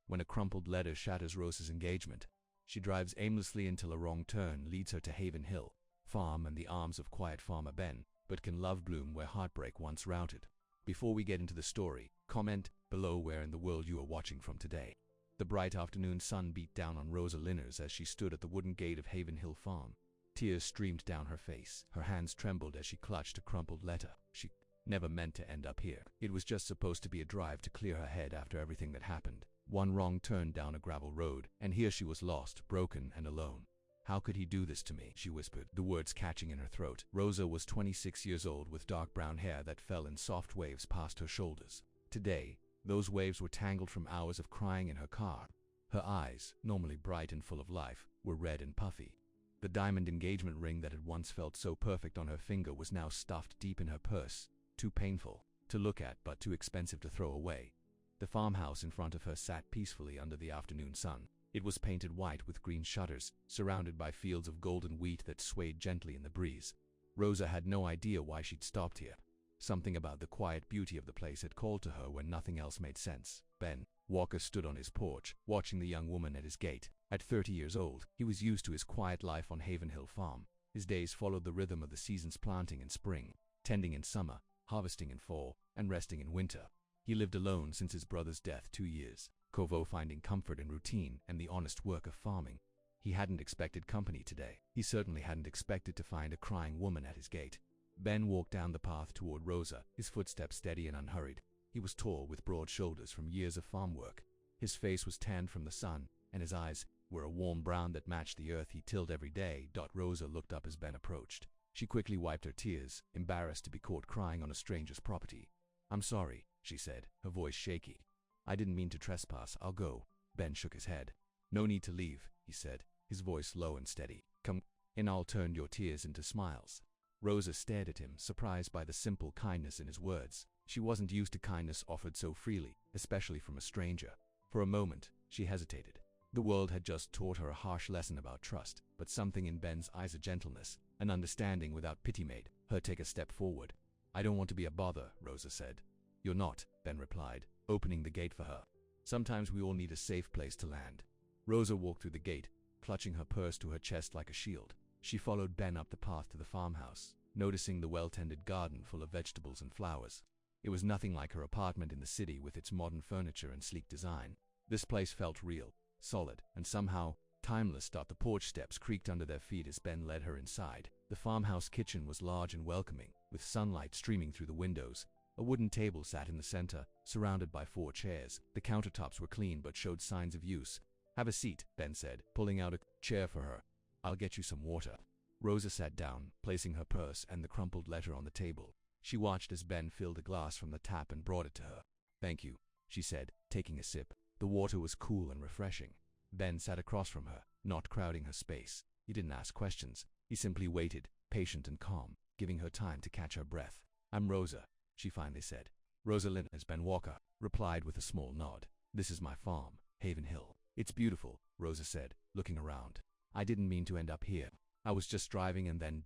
when a crumpled letter shatters Rosa's engagement. She drives aimlessly until a wrong turn leads her to Haven Hill Farm and the arms of quiet farmer Ben, but can love bloom where heartbreak once routed? Before we get into the story, comment below where in the world you are watching from today. The bright afternoon sun beat down on Rosa Linares as she stood at the wooden gate of Haven Hill Farm. Tears streamed down her face. Her hands trembled as she clutched a crumpled letter. She never meant to end up here. It was just supposed to be a drive to clear her head after everything that happened. One wrong turn down a gravel road, and here she was lost, broken, and alone. How could he do this to me? She whispered, the words catching in her throat. Rosa was 26 years old with dark brown hair that fell in soft waves past her shoulders. Today, those waves were tangled from hours of crying in her car. Her eyes, normally bright and full of life, were red and puffy. The diamond engagement ring that had once felt so perfect on her finger was now stuffed deep in her purse, too painful to look at but too expensive to throw away. The farmhouse in front of her sat peacefully under the afternoon sun. It was painted white with green shutters, surrounded by fields of golden wheat that swayed gently in the breeze. Rosa had no idea why she'd stopped here. Something about the quiet beauty of the place had called to her when nothing else made sense. Ben Walker stood on his porch, watching the young woman at his gate. At 30 years old, he was used to his quiet life on Haven Hill Farm. His days followed the rhythm of the seasons, planting in spring, tending in summer, harvesting in fall, and resting in winter. He lived alone since his brother's death 2 years ago, finding comfort in routine and the honest work of farming. He hadn't expected company today. He certainly hadn't expected to find a crying woman at his gate. Ben walked down the path toward Rosa, his footsteps steady and unhurried. He was tall, with broad shoulders from years of farm work. His face was tanned from the sun, and his eyes were a warm brown that matched the earth he tilled every day. Rosa looked up as Ben approached. She quickly wiped her tears, embarrassed to be caught crying on a stranger's property. "I'm sorry," she said, her voice shaky. "I didn't mean to trespass. I'll go." Ben shook his head. "No need to leave," he said, his voice low and steady. "Come in, I'll turn your tears into smiles." Rosa stared at him, surprised by the simple kindness in his words. She wasn't used to kindness offered so freely, especially from a stranger. For a moment, she hesitated. The world had just taught her a harsh lesson about trust, but something in Ben's eyes, a gentleness, an understanding without pity, made her take a step forward. "I don't want to be a bother," Rosa said. "You're not," Ben replied, opening the gate for her. "Sometimes we all need a safe place to land." Rosa walked through the gate, clutching her purse to her chest like a shield. She followed Ben up the path to the farmhouse, noticing the well-tended garden full of vegetables and flowers. It was nothing like her apartment in the city with its modern furniture and sleek design. This place felt real, solid, and somehow timeless. The porch steps creaked under their feet as Ben led her inside. The farmhouse kitchen was large and welcoming, with sunlight streaming through the windows. A wooden table sat in the center, surrounded by 4 chairs. The countertops were clean but showed signs of use. "Have a seat," Ben said, pulling out a chair for her. "I'll get you some water." Rosa sat down, placing her purse and the crumpled letter on the table. She watched as Ben filled a glass from the tap and brought it to her. "Thank you," she said, taking a sip. The water was cool and refreshing. Ben sat across from her, not crowding her space. He didn't ask questions. He simply waited, patient and calm, giving her time to catch her breath. "I'm Rosa," she finally said. "Rosa Linares." Ben Walker replied with a small nod. "This is my farm, Haven Hill." "It's beautiful," Rosa said, looking around. "I didn't mean to end up here. I was just driving and then ...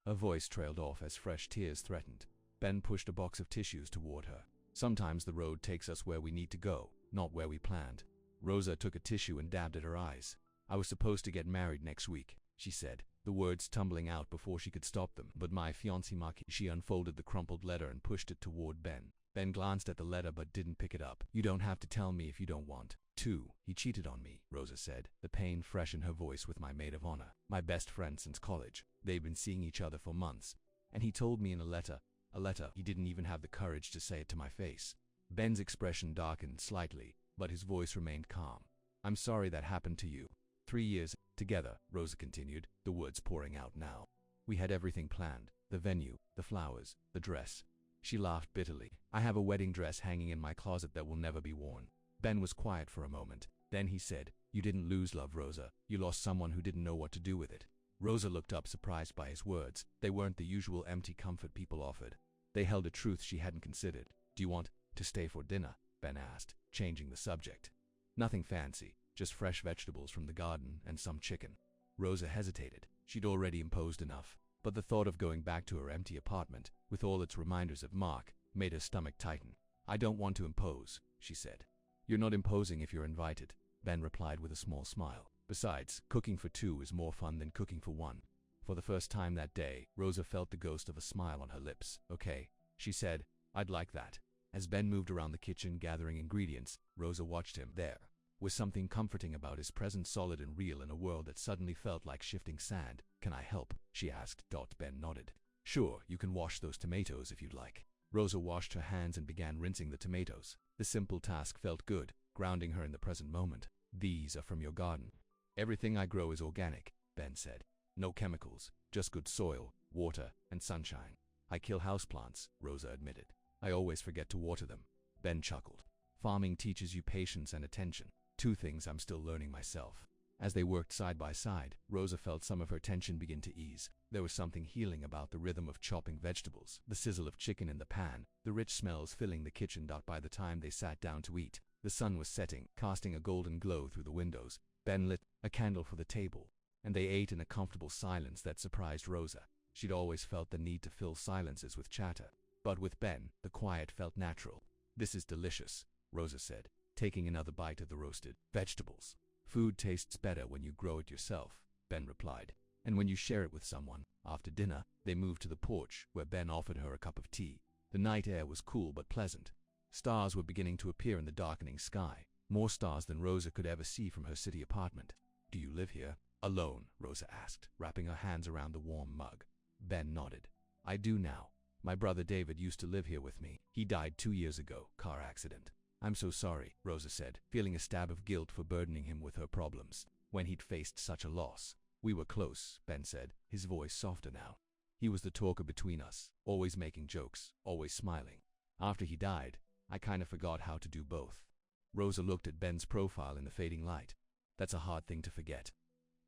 Her voice trailed off as fresh tears threatened. Ben pushed a box of tissues toward her. "Sometimes the road takes us where we need to go, not where we planned." Rosa took a tissue and dabbed at her eyes. "I was supposed to get married next week," she said, the words tumbling out before she could stop them. "But my fiancé Mark..." She unfolded the crumpled letter and pushed it toward Ben. Ben glanced at the letter but didn't pick it up. "You don't have to tell me if you don't want to. He cheated on me," Rosa said, the pain fresh in her voice. "With my maid of honor, my best friend since college. They've been seeing each other for months. And he told me in a letter. He didn't even have the courage to say it to my face." Ben's expression darkened slightly, but his voice remained calm. "I'm sorry that happened to you. 3 years together," Rosa continued, the words pouring out now. "We had everything planned, the venue, the flowers, the dress." She laughed bitterly. "I have a wedding dress hanging in my closet that will never be worn." Ben was quiet for a moment. Then he said, "You didn't lose love, Rosa. You lost someone who didn't know what to do with it." Rosa looked up, surprised by his words. They weren't the usual empty comfort people offered. They held a truth she hadn't considered. "Do you want to stay for dinner?" Ben asked, changing the subject. "Nothing fancy, just fresh vegetables from the garden and some chicken." Rosa hesitated. She'd already imposed enough, but the thought of going back to her empty apartment, with all its reminders of Mark, made her stomach tighten. "I don't want to impose," she said. You're not imposing if you're invited, Ben replied with a small smile. Besides, cooking for two is more fun than cooking for one. For the first time that day, Rosa felt the ghost of a smile on her lips. Okay, she said, I'd like that. As Ben moved around the kitchen gathering ingredients, Rosa watched him. There was something comforting about his presence, solid and real in a world that suddenly felt like shifting sand. Can I help? She asked. Ben nodded. Sure, you can wash those tomatoes if you'd like. Rosa washed her hands and began rinsing the tomatoes. The simple task felt good, grounding her in the present moment. These are from your garden. Everything I grow is organic, Ben said. No chemicals, just good soil, water, and sunshine. I kill houseplants, Rosa admitted. I always forget to water them. Ben chuckled. Farming teaches you patience and attention. Two things I'm still learning myself. As they worked side by side, Rosa felt some of her tension begin to ease. There was something healing about the rhythm of chopping vegetables, the sizzle of chicken in the pan, the rich smells filling the kitchen. By the time they sat down to eat, the sun was setting, casting a golden glow through the windows. Ben lit a candle for the table, and they ate in a comfortable silence that surprised Rosa. She'd always felt the need to fill silences with chatter, but with Ben, the quiet felt natural. This is delicious, Rosa said, taking another bite of the roasted vegetables. Food tastes better when you grow it yourself, Ben replied, and when you share it with someone. After dinner, they moved to the porch, where Ben offered her a cup of tea. The night air was cool but pleasant. Stars were beginning to appear in the darkening sky, more stars than Rosa could ever see from her city apartment. Do you live here? Alone? Rosa asked, wrapping her hands around the warm mug. Ben nodded. I do now. My brother David used to live here with me. He died 2 years ago, car accident. I'm so sorry, Rosa said, feeling a stab of guilt for burdening him with her problems when he'd faced such a loss. We were close, Ben said, his voice softer now. He was the talker between us, always making jokes, always smiling. After he died, I kind of forgot how to do both. Rosa looked at Ben's profile in the fading light. That's a hard thing to forget.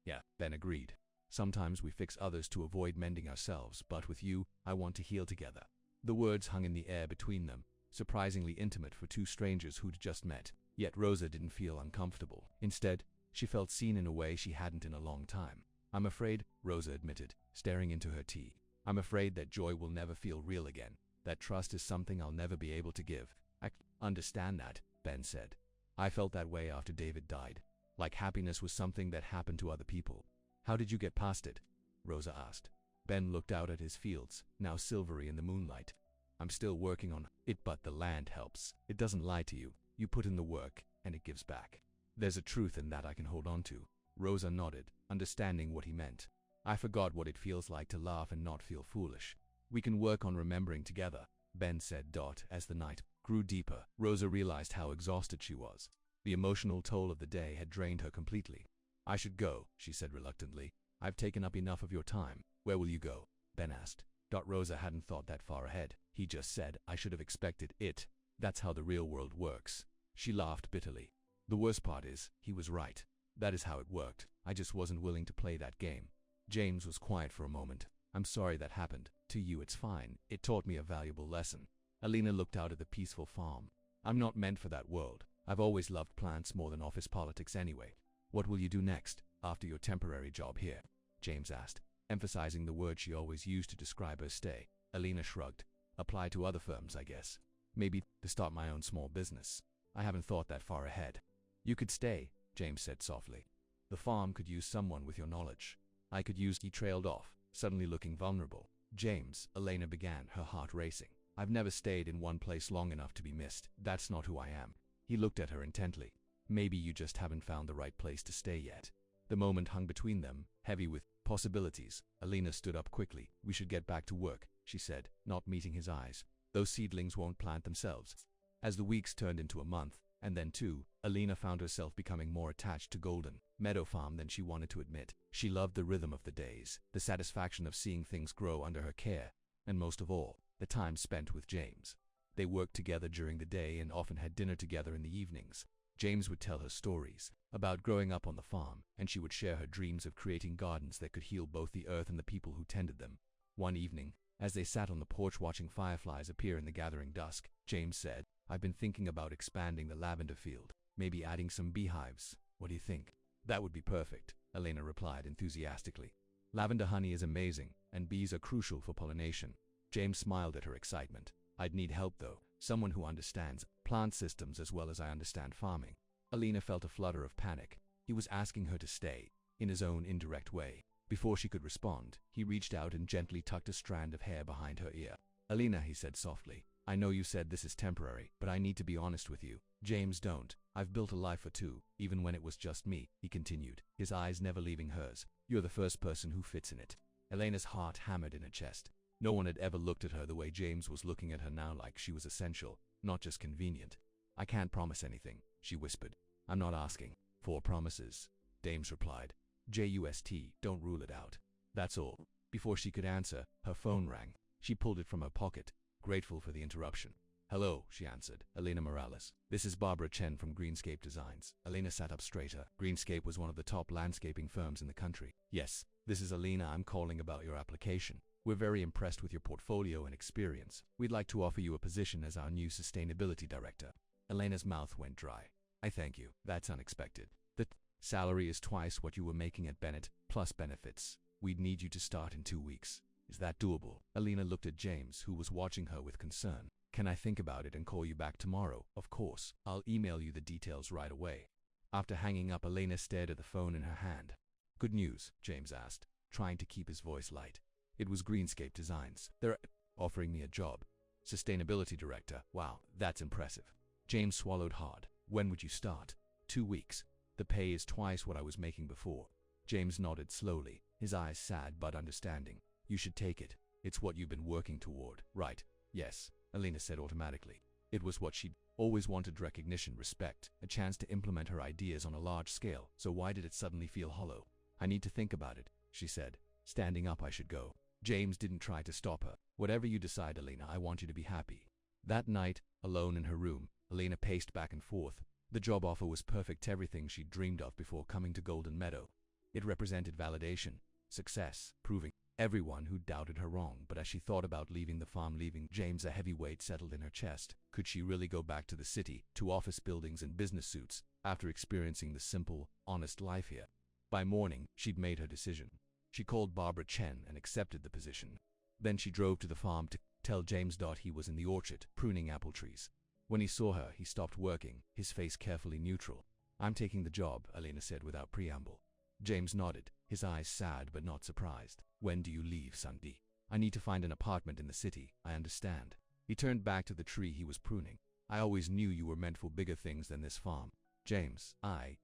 Yeah, Ben agreed. Sometimes we fix others to avoid mending ourselves, but with you, I want to heal together. The words hung in the air between them, surprisingly intimate for two strangers who'd just met. Yet Rosa didn't feel uncomfortable. Instead, she felt seen in a way she hadn't in a long time. I'm afraid, Rosa admitted, staring into her tea. I'm afraid that joy will never feel real again. That trust is something I'll never be able to give. I understand that, Ben said. I felt that way after David died. Like happiness was something that happened to other people. How did you get past it? Rosa asked. Ben looked out at his fields, now silvery in the moonlight. I'm still working on it, but the land helps. It doesn't lie to you. You put in the work, and it gives back. There's a truth in that I can hold on to. Rosa nodded, understanding what he meant. I forgot what it feels like to laugh and not feel foolish. We can work on remembering together, Ben said. As the night grew deeper, Rosa realized how exhausted she was. The emotional toll of the day had drained her completely. I should go, she said reluctantly. I've taken up enough of your time. Where will you go? Ben asked. Rosa hadn't thought that far ahead. He just said, I should have expected it. That's how the real world works. She laughed bitterly. The worst part is, he was right. That is how it worked. I just wasn't willing to play that game. James was quiet for a moment. I'm sorry that happened. To you it's fine. It taught me a valuable lesson. Alina looked out at the peaceful farm. I'm not meant for that world. I've always loved plants more than office politics anyway. What will you do next, after your temporary job here? James asked, emphasizing the word she always used to describe her stay. Alina shrugged. Apply to other firms, I guess. Maybe to start my own small business. I haven't thought that far ahead. You could stay, James said softly. The farm could use someone with your knowledge. I could use. He trailed off, suddenly looking vulnerable. James, Elena began, her heart racing. I've never stayed in one place long enough to be missed. That's not who I am. He looked at her intently. Maybe you just haven't found the right place to stay yet. The moment hung between them, heavy with possibilities. Alina stood up quickly. We should get back to work, she said, not meeting his eyes. Those seedlings won't plant themselves. As the weeks turned into a month, and then 2, Alina found herself becoming more attached to Golden Meadow Farm than she wanted to admit. She loved the rhythm of the days, the satisfaction of seeing things grow under her care, and most of all, the time spent with James. They worked together during the day and often had dinner together in the evenings. James would tell her stories about growing up on the farm, and she would share her dreams of creating gardens that could heal both the earth and the people who tended them. One evening, as they sat on the porch watching fireflies appear in the gathering dusk, James said, I've been thinking about expanding the lavender field, maybe adding some beehives. What do you think? That would be perfect, Elena replied enthusiastically. Lavender honey is amazing, and bees are crucial for pollination. James smiled at her excitement. I'd need help though, someone who understands plants plant systems as well as I understand farming. Alina felt a flutter of panic. He was asking her to stay, in his own indirect way. Before she could respond, he reached out and gently tucked a strand of hair behind her ear. Alina, he said softly, I know you said this is temporary, but I need to be honest with you. James, don't. I've built a life for two, even when it was just me, he continued, his eyes never leaving hers. You're the first person who fits in it. Elena's heart hammered in her chest. No one had ever looked at her the way James was looking at her now, like she was essential, not just convenient. I can't promise anything, she whispered. I'm not asking for promises, James replied. Just, don't rule it out. That's all. Before she could answer, her phone rang. She pulled it from her pocket, grateful for the interruption. Hello, she answered. Alina Morales. This is Barbara Chen from Greenscape Designs. Alina sat up straighter. Greenscape was one of the top landscaping firms in the country. Yes, this is Alina. I'm calling about your application. We're very impressed with your portfolio and experience. We'd like to offer you a position as our new sustainability director. Elena's mouth went dry. I thank you. That's unexpected. The salary is twice what you were making at Bennett, plus benefits. We'd need you to start in 2 weeks. Is that doable? Alina looked at James, who was watching her with concern. Can I think about it and call you back tomorrow? Of course. I'll email you the details right away. After hanging up, Alina stared at the phone in her hand. Good news? James asked, trying to keep his voice light. It was Greenscape Designs. They're offering me a job. Sustainability director. Wow, that's impressive. James swallowed hard. When would you start? 2 weeks. The pay is twice what I was making before. James nodded slowly, his eyes sad but understanding. You should take it. It's what you've been working toward, right? Yes, Alina said automatically. It was what she'd always wanted: recognition, respect, a chance to implement her ideas on a large scale. So why did it suddenly feel hollow? I need to think about it, she said. Standing up, I should go. James didn't try to stop her. Whatever you decide, Alina, I want you to be happy. That night, alone in her room, Alina paced back and forth. The job offer was perfect, everything she'd dreamed of before coming to Golden Meadow. It represented validation, success, proving everyone who doubted her wrong. But as she thought about leaving the farm, leaving James, a heavy weight settled in her chest. Could she really go back to the city, to office buildings and business suits, after experiencing the simple, honest life here? By morning, she'd made her decision. She called Barbara Chen and accepted the position. Then she drove to the farm to tell James he was in the orchard, pruning apple trees. When he saw her, he stopped working, his face carefully neutral. I'm taking the job, Alina said without preamble. James nodded, his eyes sad but not surprised. When do you leave, Sandy? I need to find an apartment in the city, I understand. He turned back to the tree he was pruning. I always knew you were meant for bigger things than this farm. James,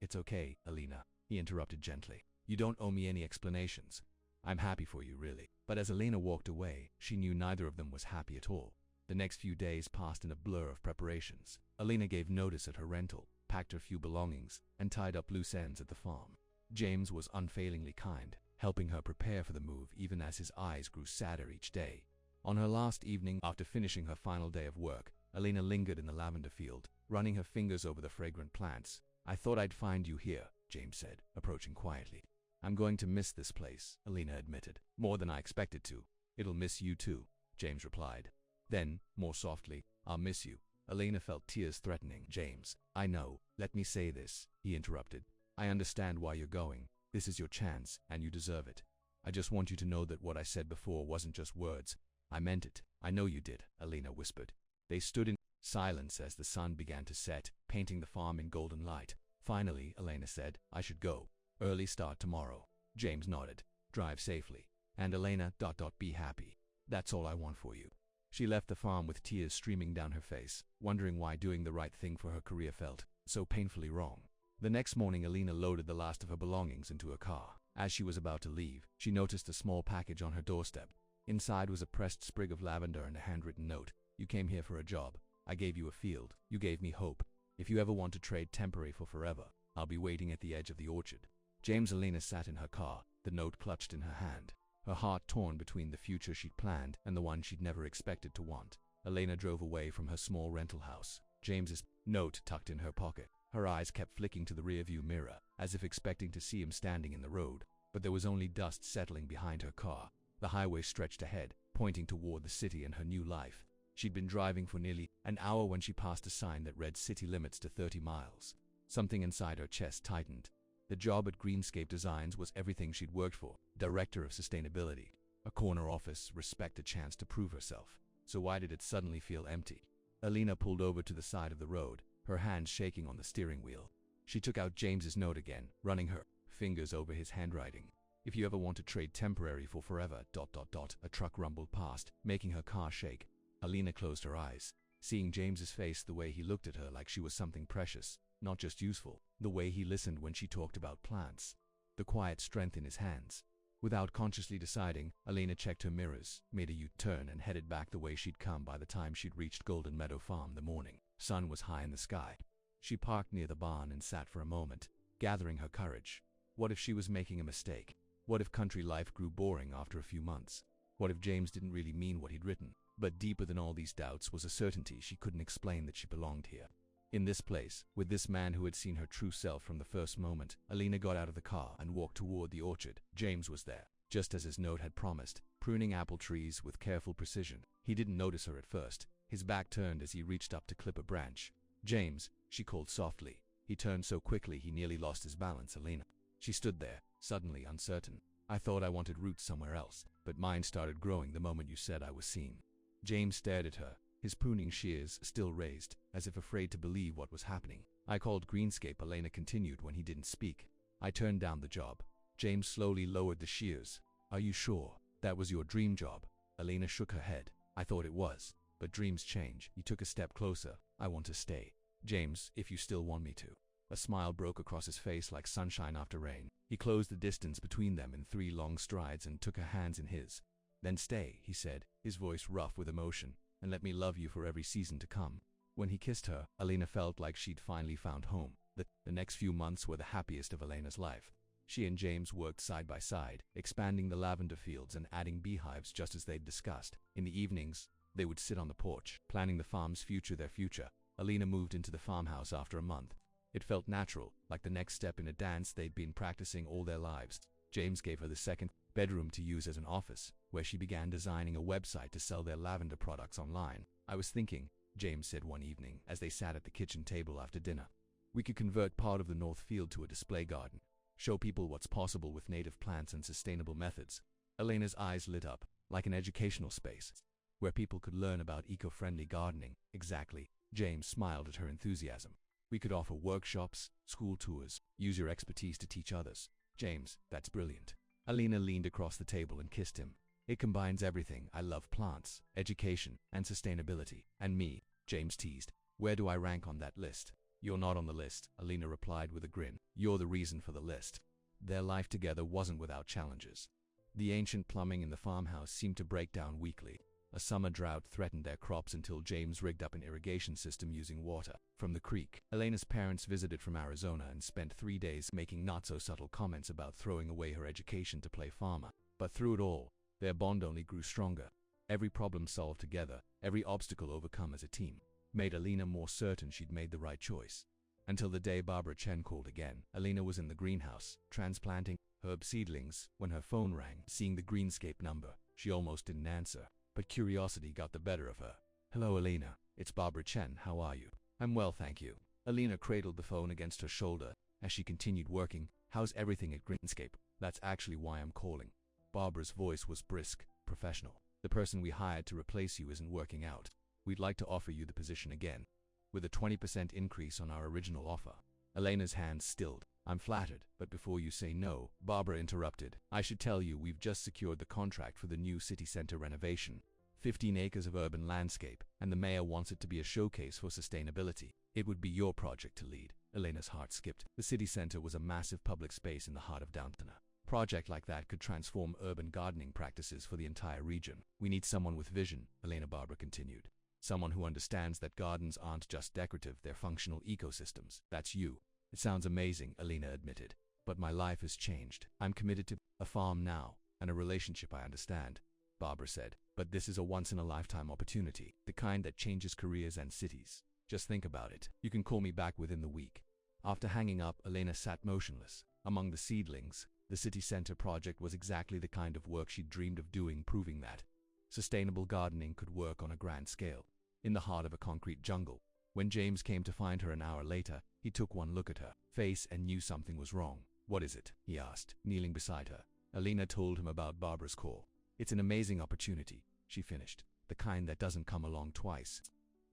it's okay, Alina, he interrupted gently. You don't owe me any explanations. I'm happy for you, really. But as Alina walked away, she knew neither of them was happy at all. The next few days passed in a blur of preparations. Alina gave notice at her rental, packed her few belongings, and tied up loose ends at the farm. James was unfailingly kind, helping her prepare for the move even as his eyes grew sadder each day. On her last evening, after finishing her final day of work, Alina lingered in the lavender field, running her fingers over the fragrant plants. I thought I'd find you here, James said, approaching quietly. I'm going to miss this place, Alina admitted. More than I expected to. It'll miss you too, James replied. Then, more softly, I'll miss you. Alina felt tears threatening. James, I know. Let me say this, he interrupted. I understand why you're going. This is your chance, and you deserve it. I just want you to know that what I said before wasn't just words. I meant it. I know you did, Alina whispered. They stood in silence as the sun began to set, painting the farm in golden light. Finally, Alina said, I should go. Early start tomorrow. James nodded. Drive safely. And Alina, be happy. That's all I want for you. She left the farm with tears streaming down her face, wondering why doing the right thing for her career felt so painfully wrong. The next morning, Alina loaded the last of her belongings into a car. As she was about to leave, she noticed a small package on her doorstep. Inside was a pressed sprig of lavender and a handwritten note. You came here for a job. I gave you a field. You gave me hope. If you ever want to trade temporary for forever, I'll be waiting at the edge of the orchard. James. Alina sat in her car, the note clutched in her hand, her heart torn between the future she'd planned and the one she'd never expected to want. Alina drove away from her small rental house, James's note tucked in her pocket. Her eyes kept flicking to the rearview mirror, as if expecting to see him standing in the road. But there was only dust settling behind her car. The highway stretched ahead, pointing toward the city and her new life. She'd been driving for nearly an hour when she passed a sign that read city limits to 30 miles. Something inside her chest tightened. The job at Greenscape Designs was everything she'd worked for. Director of Sustainability. A corner office, respect, a chance to prove herself. So why did it suddenly feel empty? Alina pulled over to the side of the road, her hands shaking on the steering wheel. She took out James's note again, running her fingers over his handwriting. If you ever want to trade temporary for forever, ... A truck rumbled past, making her car shake. Alina closed her eyes, seeing James's face, the way he looked at her like she was something precious, not just useful, the way he listened when she talked about plants, the quiet strength in his hands. Without consciously deciding, Alina checked her mirrors, made a U-turn and headed back the way she'd come. By the time she'd reached Golden Meadow Farm, the morning sun was high in the sky. She parked near the barn and sat for a moment, gathering her courage. What if she was making a mistake? What if country life grew boring after a few months? What if James didn't really mean what he'd written? But deeper than all these doubts was a certainty she couldn't explain, that she belonged here. In this place, with this man who had seen her true self from the first moment. Alina got out of the car and walked toward the orchard. James was there, just as his note had promised, pruning apple trees with careful precision. He didn't notice her at first, his back turned as he reached up to clip a branch. "James," she called softly. He turned so quickly he nearly lost his balance. "Alina." She stood there, suddenly uncertain. "I thought I wanted roots somewhere else, but mine started growing the moment you said I was seen." James stared at her, his pruning shears still raised, as if afraid to believe what was happening. "I called Greenscape," Alina continued when he didn't speak. "I turned down the job." James slowly lowered the shears. "Are you sure that was your dream job?" Alina shook her head. "I thought it was, but dreams change." He took a step closer. "I want to stay, James, if you still want me to." A smile broke across his face like sunshine after rain. He closed the distance between them in 3 long strides and took her hands in his. "Then stay," he said, his voice rough with emotion, "and let me love you for every season to come." When he kissed her, Alina felt like she'd finally found home. The next few months were the happiest of Alina's life. She and James worked side by side, expanding the lavender fields and adding beehives just as they'd discussed. In the evenings, they would sit on the porch, planning the farm's future, their future. Alina moved into the farmhouse after a month. It felt natural, like the next step in a dance they'd been practicing all their lives. James gave her the second bedroom to use as an office, where she began designing a website to sell their lavender products online. "I was thinking," James said one evening as they sat at the kitchen table after dinner, "we could convert part of the north field to a display garden, show people what's possible with native plants and sustainable methods." Alina's eyes lit up, like an educational space, where people could learn about eco-friendly gardening. "Exactly." James smiled at her enthusiasm. "We could offer workshops, school tours, use your expertise to teach others." "James, that's brilliant." Alina leaned across the table and kissed him. "It combines everything I love: plants, education, and sustainability." "And me," James teased. "Where do I rank on that list?" "You're not on the list," Alina replied with a grin. "You're the reason for the list." Their life together wasn't without challenges. The ancient plumbing in the farmhouse seemed to break down weekly. A summer drought threatened their crops until James rigged up an irrigation system using water from the creek. Alina's parents visited from Arizona and spent 3 days making not-so-subtle comments about throwing away her education to play farmer. But through it all, their bond only grew stronger. Every problem solved together, every obstacle overcome as a team, made Alina more certain she'd made the right choice. Until the day Barbara Chen called again. Alina was in the greenhouse, transplanting herb seedlings, when her phone rang. Seeing the Greenscape number, she almost didn't answer, but curiosity got the better of her. "Hello, Alina. It's Barbara Chen. How are you?" "I'm well, thank you." Alina cradled the phone against her shoulder as she continued working. "How's everything at Greenscape?" "That's actually why I'm calling." Barbara's voice was brisk, professional. "The person we hired to replace you isn't working out. We'd like to offer you the position again, with a 20% increase on our original offer." Alina's hands stilled. "I'm flattered, but before you say no," Barbara interrupted, "I should tell you we've just secured the contract for the new city center renovation. 15 acres of urban landscape, and the mayor wants it to be a showcase for sustainability. It would be your project to lead." Alina's heart skipped. The city center was a massive public space in the heart of downtown. A project like that could transform urban gardening practices for the entire region. "We need someone with vision," Barbara continued. "Someone who understands that gardens aren't just decorative, they're functional ecosystems. That's you." "It sounds amazing," Alina admitted. "But my life has changed. I'm committed to a farm now, and a relationship I understand," Barbara said. "But this is a once-in-a-lifetime opportunity, the kind that changes careers and cities. Just think about it. You can call me back within the week." After hanging up, Alina sat motionless. Among the seedlings, the city center project was exactly the kind of work she'd dreamed of doing, proving that sustainable gardening could work on a grand scale, in the heart of a concrete jungle. When James came to find her an hour later, he took one look at her face and knew something was wrong. "What is it?" he asked, kneeling beside her. Alina told him about Barbara's call. "It's an amazing opportunity," she finished. "The kind that doesn't come along twice."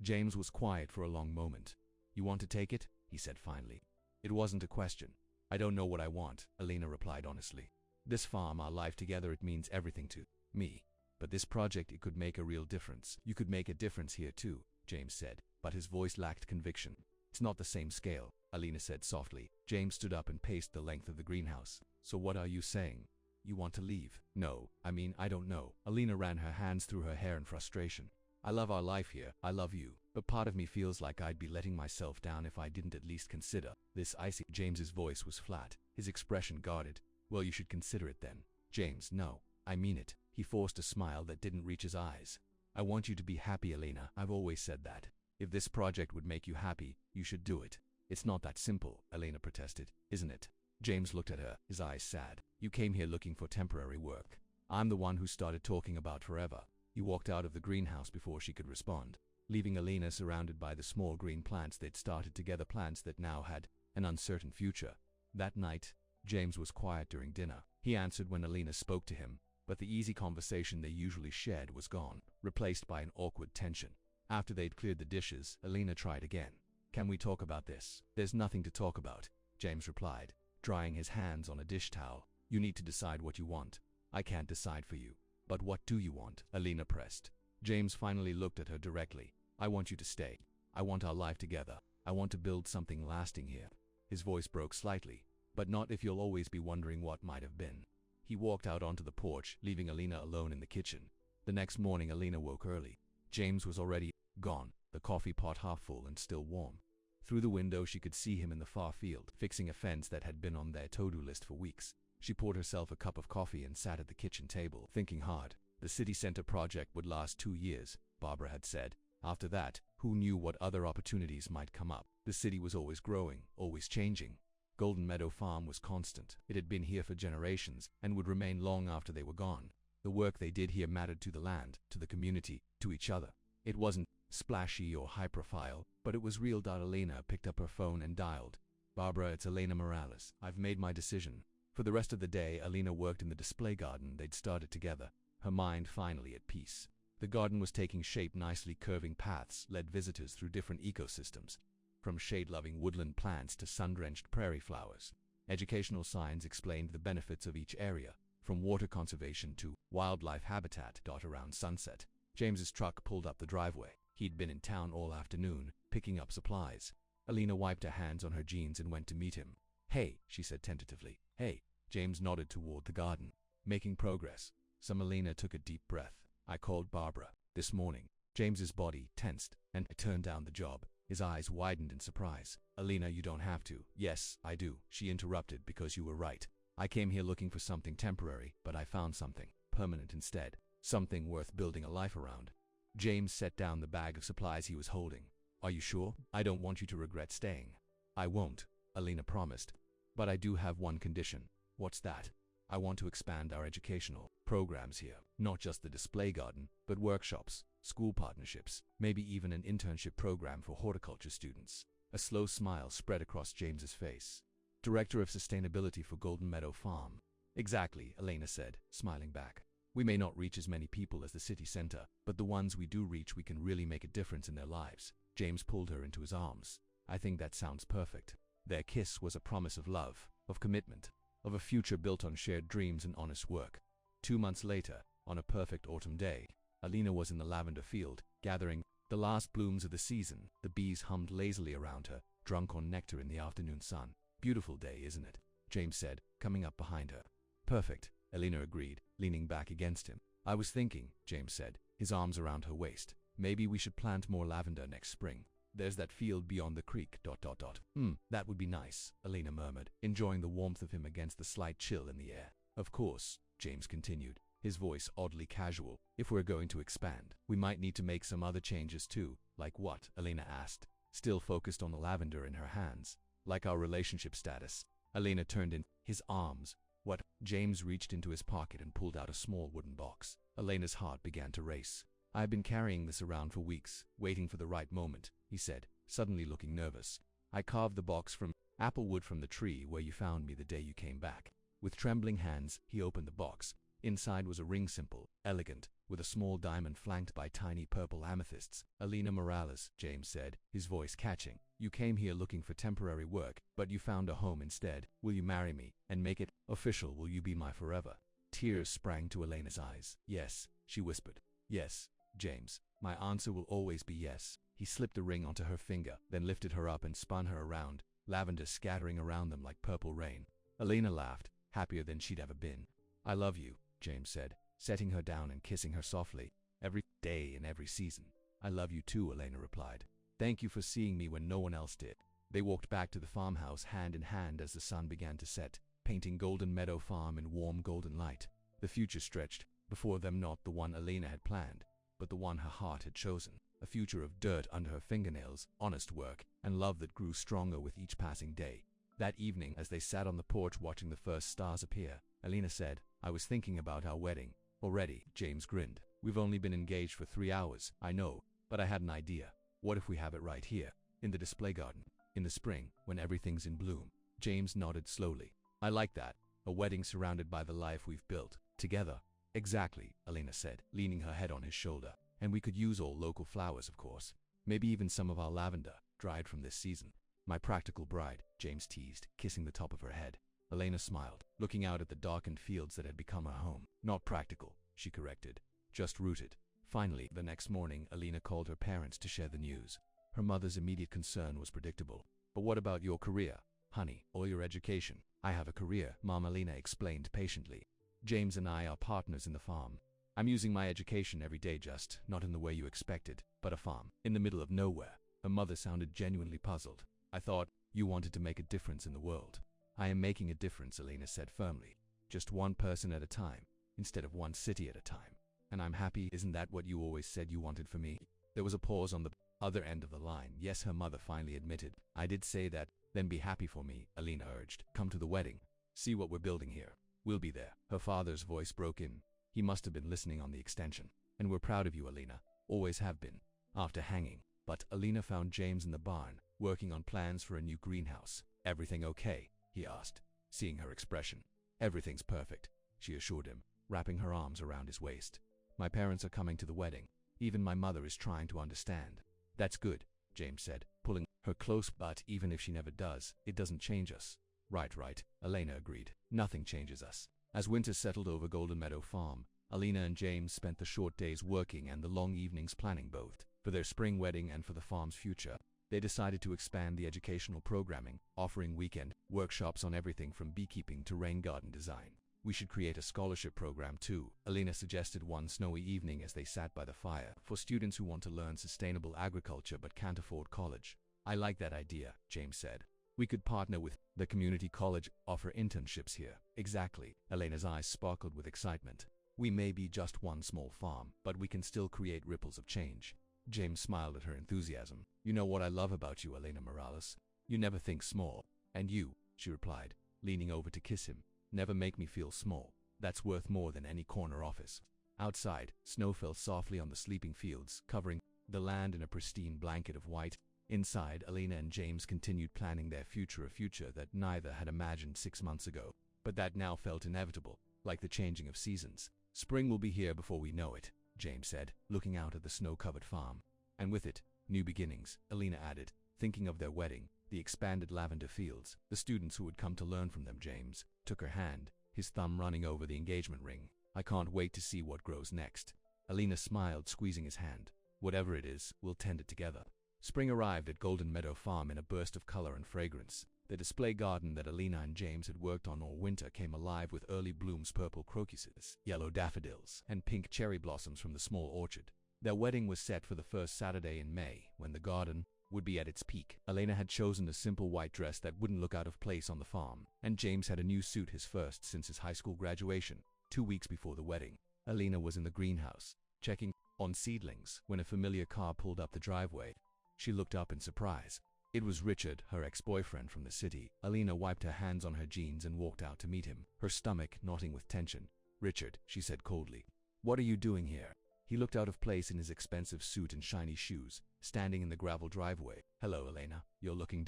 James was quiet for a long moment. "You want to take it?" he said finally. It wasn't a question. "I don't know what I want," Alina replied honestly. "This farm, our life together, it means everything to me. But this project, it could make a real difference." "You could make a difference here too," James said, but his voice lacked conviction. "It's not the same scale," Alina said softly. James stood up and paced the length of the greenhouse. "So what are you saying? You want to leave?" "No, I don't know." Alina ran her hands through her hair in frustration. "I love our life here, I love you, but part of me feels like I'd be letting myself down if I didn't at least consider this." James's voice was flat, his expression guarded. "Well, you should consider it then." "James, no, I mean it." He forced a smile that didn't reach his eyes. "I want you to be happy, Alina. I've always said that. If this project would make you happy, you should do it." "It's not that simple," Alina protested, "isn't it?" James looked at her, his eyes sad. "You came here looking for temporary work. I'm the one who started talking about forever." He walked out of the greenhouse before she could respond, leaving Alina surrounded by the small green plants they'd started together, plants that now had an uncertain future. That night, James was quiet during dinner. He answered when Alina spoke to him, but the easy conversation they usually shared was gone, replaced by an awkward tension. After they'd cleared the dishes, Alina tried again. "Can we talk about this?" "There's nothing to talk about," James replied, drying his hands on a dish towel. "You need to decide what you want." "I can't decide for you." "But what do you want?" Alina pressed. James finally looked at her directly. "I want you to stay. I want our life together. I want to build something lasting here." His voice broke slightly. "But not if you'll always be wondering what might have been." He walked out onto the porch, leaving Alina alone in the kitchen. The next morning, Alina woke early. James was already gone, the coffee pot half full and still warm. Through the window, she could see him in the far field, fixing a fence that had been on their to-do list for weeks. She poured herself a cup of coffee and sat at the kitchen table, thinking hard. The city center project would last 2 years, Barbara had said. After that, who knew what other opportunities might come up? The city was always growing, always changing. Golden Meadow Farm was constant. It had been here for generations and would remain long after they were gone. The work they did here mattered to the land, to the community, to each other. It wasn't splashy or high-profile, but it was real. Alina picked up her phone and dialed. "Barbara, it's Elena Morales. I've made my decision." For the rest of the day, Alina worked in the display garden they'd started together, her mind finally at peace. The garden was taking shape nicely. Curving paths led visitors through different ecosystems, from shade-loving woodland plants to sun-drenched prairie flowers. Educational signs explained the benefits of each area, from water conservation to wildlife habitat. Around sunset, James's truck pulled up the driveway. He'd been in town all afternoon, picking up supplies. Alina wiped her hands on her jeans and went to meet him. "Hey," she said tentatively. "Hey." James nodded toward the garden. "Making progress." Alina took a deep breath. "I called Barbara this morning." James's body tensed, and turned down the job. His eyes widened in surprise. "Alina, you don't have to." "Yes, I do," she interrupted, "because you were right. I came here looking for something temporary, but I found something permanent instead. Something worth building a life around." James set down the bag of supplies he was holding. "Are you sure? I don't want you to regret staying." "I won't," Alina promised. "But I do have one condition." "What's that?" "I want to expand our educational programs here. Not just the display garden, but workshops, school partnerships, maybe even an internship program for horticulture students." A slow smile spread across James's face. "Director of Sustainability for Golden Meadow Farm." "Exactly," Alina said, smiling back. "We may not reach as many people as the city center, but the ones we do reach, we can really make a difference in their lives." James pulled her into his arms. "I think that sounds perfect." Their kiss was a promise of love, of commitment, of a future built on shared dreams and honest work. 2 months later, on a perfect autumn day, Alina was in the lavender field, gathering the last blooms of the season. The bees hummed lazily around her, drunk on nectar in the afternoon sun. "Beautiful day, isn't it?" James said, coming up behind her. "Perfect," Alina agreed, leaning back against him. "I was thinking," James said, his arms around her waist, "maybe we should plant more lavender next spring. There's that field beyond the creek. That would be nice," Alina murmured, enjoying the warmth of him against the slight chill in the air. "Of course," James continued, his voice oddly casual. "If we're going to expand, we might need to make some other changes too." "Like what?" Alina asked, still focused on the lavender in her hands. "Like our relationship status." Alina turned in his arms. "What?" James reached into his pocket and pulled out a small wooden box. Alina's heart began to race. "I've been carrying this around for weeks, waiting for the right moment," he said, suddenly looking nervous. "I carved the box from apple wood from the tree where you found me the day you came back." With trembling hands, he opened the box. Inside was a ring, simple, elegant, with a small diamond flanked by tiny purple amethysts. "Elena Morales," James said, his voice catching. "You came here looking for temporary work, but you found a home instead. Will you marry me and make it official? Will you be my forever?" Tears sprang to Elena's eyes. "Yes," she whispered. "Yes, James. My answer will always be yes." He slipped the ring onto her finger, then lifted her up and spun her around, lavender scattering around them like purple rain. Elena laughed, happier than she'd ever been. "I love you," James said, setting her down and kissing her softly. "Every day and every season." "I love you too," Elena replied. "Thank you for seeing me when no one else did." They walked back to the farmhouse hand in hand as the sun began to set, painting Golden Meadow Farm in warm golden light. The future stretched before them, not the one Elena had planned, but the one her heart had chosen. A future of dirt under her fingernails, honest work, and love that grew stronger with each passing day. That evening, as they sat on the porch watching the first stars appear, Elena said, "I was thinking about our wedding." "Already?" James grinned. "We've only been engaged for 3 hours, I know, but I had an idea. What if we have it right here, in the display garden, in the spring, when everything's in bloom?" James nodded slowly. "I like that. A wedding surrounded by the life we've built together." "Exactly," Elena said, leaning her head on his shoulder. "And we could use all local flowers, of course. Maybe even some of our lavender, dried from this season." "My practical bride," James teased, kissing the top of her head. Elena smiled, looking out at the darkened fields that had become her home. "Not practical," she corrected, "just rooted." Finally, the next morning, Elena called her parents to share the news. Her mother's immediate concern was predictable. "But what about your career, honey, or your education?" "I have a career," Mom Elena explained patiently. "James and I are partners in the farm. I'm using my education every day, just not in the way you expected, but a farm in the middle of nowhere." Her mother sounded genuinely puzzled. "I thought you wanted to make a difference in the world." "I am making a difference," Elena said firmly. "Just one person at a time, instead of one city at a time. And I'm happy. Isn't that what you always said you wanted for me?" There was a pause on the other end of the line. "Yes," her mother finally admitted. "I did say that." "Then be happy for me," Elena urged. "Come to the wedding. See what we're building here. We'll be there." Her father's voice broke in. He must have been listening on the extension. "And we're proud of you, Elena. Always have been." After hanging, but Elena found James in the barn, working on plans for a new greenhouse. "Everything okay?" he asked, seeing her expression. "Everything's perfect," she assured him, wrapping her arms around his waist. "My parents are coming to the wedding. Even my mother is trying to understand." "That's good," James said, pulling her close. "But even if she never does, it doesn't change us." Right, Elena agreed. "Nothing changes us." As winter settled over Golden Meadow Farm, Elena and James spent the short days working and the long evenings planning, both for their spring wedding and for the farm's future. They decided to expand the educational programming, offering weekend workshops on everything from beekeeping to rain garden design. "We should create a scholarship program too," Elena suggested one snowy evening as they sat by the fire, "for students who want to learn sustainable agriculture but can't afford college." "I like that idea," James said. "We could partner with the community college, offer internships here." "Exactly." Elena's eyes sparkled with excitement. "We may be just one small farm, but we can still create ripples of change." James smiled at her enthusiasm. "You know what I love about you, Elena Morales? You never think small." "And you," she replied, leaning over to kiss him, "never make me feel small. That's worth more than any corner office." Outside, snow fell softly on the sleeping fields, covering the land in a pristine blanket of white. Inside, Elena and James continued planning their future, a future that neither had imagined 6 months ago, but that now felt inevitable, like the changing of seasons. "Spring will be here before we know it," James said, looking out at the snow-covered farm. "And with it, new beginnings," Elena added, thinking of their wedding, the expanded lavender fields, the students who would come to learn from them. James took her hand, his thumb running over the engagement ring. "I can't wait to see what grows next." Elena smiled, squeezing his hand. "Whatever it is, we'll tend it together." Spring arrived at Golden Meadow Farm in a burst of color and fragrance. The display garden that Elena and James had worked on all winter came alive with early blooms, purple crocuses, yellow daffodils, and pink cherry blossoms from the small orchard. Their wedding was set for the first Saturday in May, when the garden would be at its peak. Elena had chosen a simple white dress that wouldn't look out of place on the farm, and James had a new suit, his first since his high school graduation. 2 weeks before the wedding, Elena was in the greenhouse, checking on seedlings, when a familiar car pulled up the driveway. She looked up in surprise. It was Richard, her ex-boyfriend from the city. Elena wiped her hands on her jeans and walked out to meet him, her stomach knotting with tension. "Richard," she said coldly, "what are you doing here?" He looked out of place in his expensive suit and shiny shoes, standing in the gravel driveway. "Hello, Elena. You're looking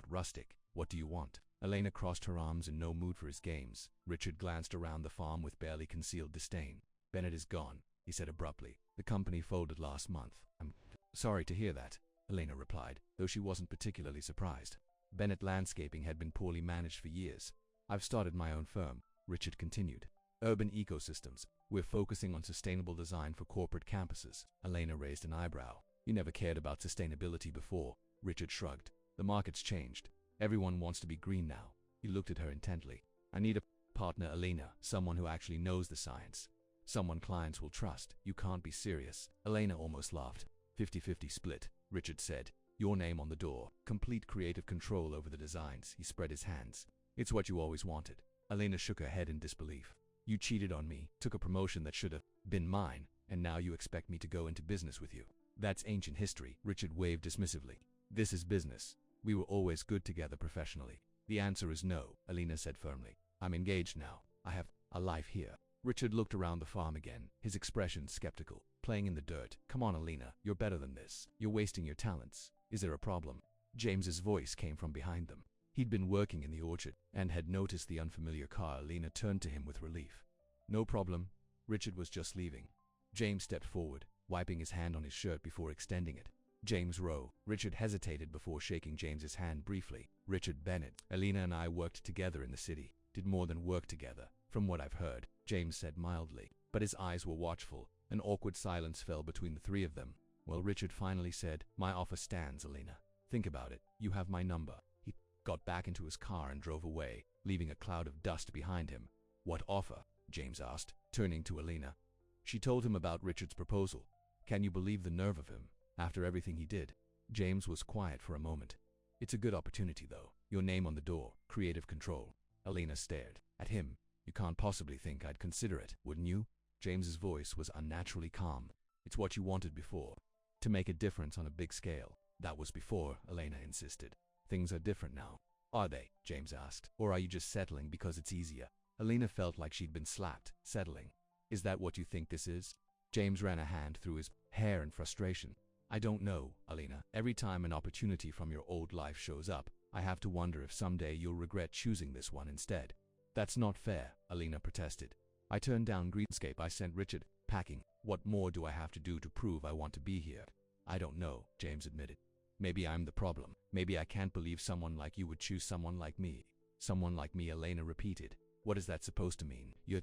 rustic. What do you want?" Elena crossed her arms in no mood for his games. Richard glanced around the farm with barely concealed disdain. Bennett is gone, he said abruptly. The company folded last month. I'm sorry to hear that, Elena replied, though she wasn't particularly surprised. Bennett Landscaping had been poorly managed for years. I've started my own firm, Richard continued. Urban Ecosystems. We're focusing on sustainable design for corporate campuses. Elena raised an eyebrow. You never cared about sustainability before, Richard shrugged. The market's changed. Everyone wants to be green now. He looked at her intently. I need a partner, Elena, someone who actually knows the science. Someone clients will trust. You can't be serious. Elena almost laughed. 50-50 split, Richard said. Your name on the door. Complete creative control over the designs. He spread his hands. It's what you always wanted. Elena shook her head in disbelief. You cheated on me, took a promotion that should have been mine, and now you expect me to go into business with you. That's ancient history, Richard waved dismissively. This is business. We were always good together professionally. The answer is no, Elena said firmly. I'm engaged now. I have a life here. Richard looked around the farm again, his expression skeptical. Playing in the dirt. Come on, Elena, you're better than this. You're wasting your talents. Is there a problem? James's voice came from behind them. He'd been working in the orchard and had noticed the unfamiliar car. Elena turned to him with relief. No problem. Richard was just leaving. James stepped forward, wiping his hand on his shirt before extending it. James Rowe. Richard hesitated before shaking James's hand briefly. Richard Bennett. Elena and I worked together in the city. Did more than work together, from what I've heard, James said mildly. But his eyes were watchful. An awkward silence fell between the three of them. Well, Richard finally said, my offer stands, Elena. Think about it. You have my number. He got back into his car and drove away, leaving a cloud of dust behind him. What offer? James asked, turning to Elena. She told him about Richard's proposal. Can you believe the nerve of him, after everything he did? James was quiet for a moment. It's a good opportunity, though. Your name on the door. Creative control. Elena stared at him. You can't possibly think I'd consider it, wouldn't you? James's voice was unnaturally calm. It's what you wanted before. To make a difference on a big scale. That was before, Elena insisted. Things are different now. Are they? James asked. Or are you just settling because it's easier? Elena felt like she'd been slapped. Settling. Is that what you think this is? James ran a hand through his hair in frustration. I don't know, Elena. Every time an opportunity from your old life shows up, I have to wonder if someday you'll regret choosing this one instead. That's not fair, Elena protested. I turned down Greenscape. I sent Richard packing. What more do I have to do to prove I want to be here? I don't know, James admitted. Maybe I'm the problem. Maybe I can't believe someone like you would choose someone like me. Someone like me, Elena repeated. What is that supposed to mean? You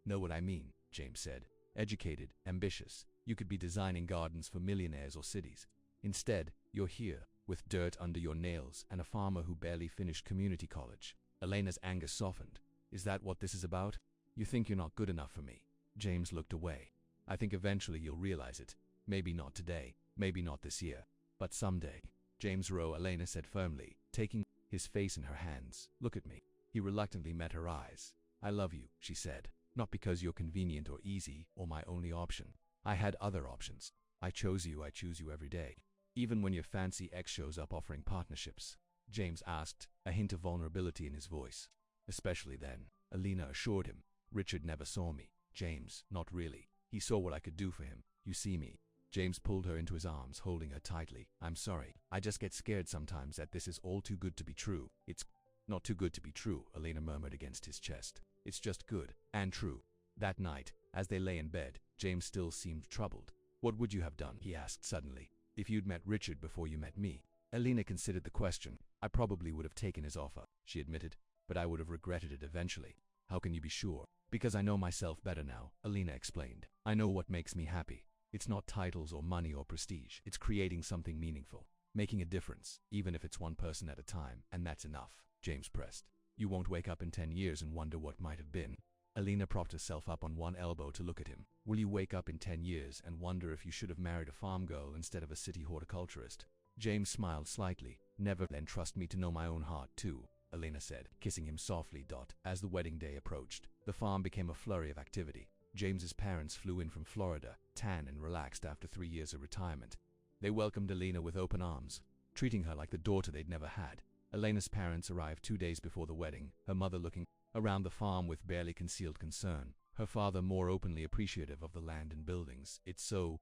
know what I mean, James said. Educated, ambitious. You could be designing gardens for millionaires or cities. Instead, you're here, with dirt under your nails and a farmer who barely finished community college. Elena's anger softened. Is that what this is about? You think you're not good enough for me? James looked away. I think eventually you'll realize it. Maybe not today, maybe not this year, but someday. James Rowe, Elena said firmly, taking his face in her hands. Look at me. He reluctantly met her eyes. I love you, she said. Not because you're convenient or easy or my only option. I had other options. I chose you. I choose you every day. Even when your fancy ex shows up offering partnerships. James asked, a hint of vulnerability in his voice. Especially then, Elena assured him. Richard never saw me. James, not really. He saw what I could do for him. You see me. James pulled her into his arms, holding her tightly. I'm sorry. I just get scared sometimes that this is all too good to be true. It's not too good to be true, Elena murmured against his chest. It's just good and true. That night, as they lay in bed, James still seemed troubled. What would you have done? He asked suddenly. If you'd met Richard before you met me? Elena considered the question. I probably would have taken his offer, she admitted, but I would have regretted it eventually. How can you be sure? Because I know myself better now, Elena explained. I know what makes me happy. It's not titles or money or prestige. It's creating something meaningful. Making a difference, even if it's one person at a time, and that's enough, James pressed. You won't wake up in 10 years and wonder what might have been. Elena propped herself up on one elbow to look at him. Will you wake up in 10 years and wonder if you should have married a farm girl instead of a city horticulturist? James smiled slightly. Never. Then trust me to know my own heart too, Elena said, kissing him softly. As the wedding day approached, the farm became a flurry of activity. James's parents flew in from Florida, tan and relaxed after 3 years of retirement. They welcomed Elena with open arms, treating her like the daughter they'd never had. Elena's parents arrived 2 days before the wedding, her mother looking around the farm with barely concealed concern, her father more openly appreciative of the land and buildings. It's so,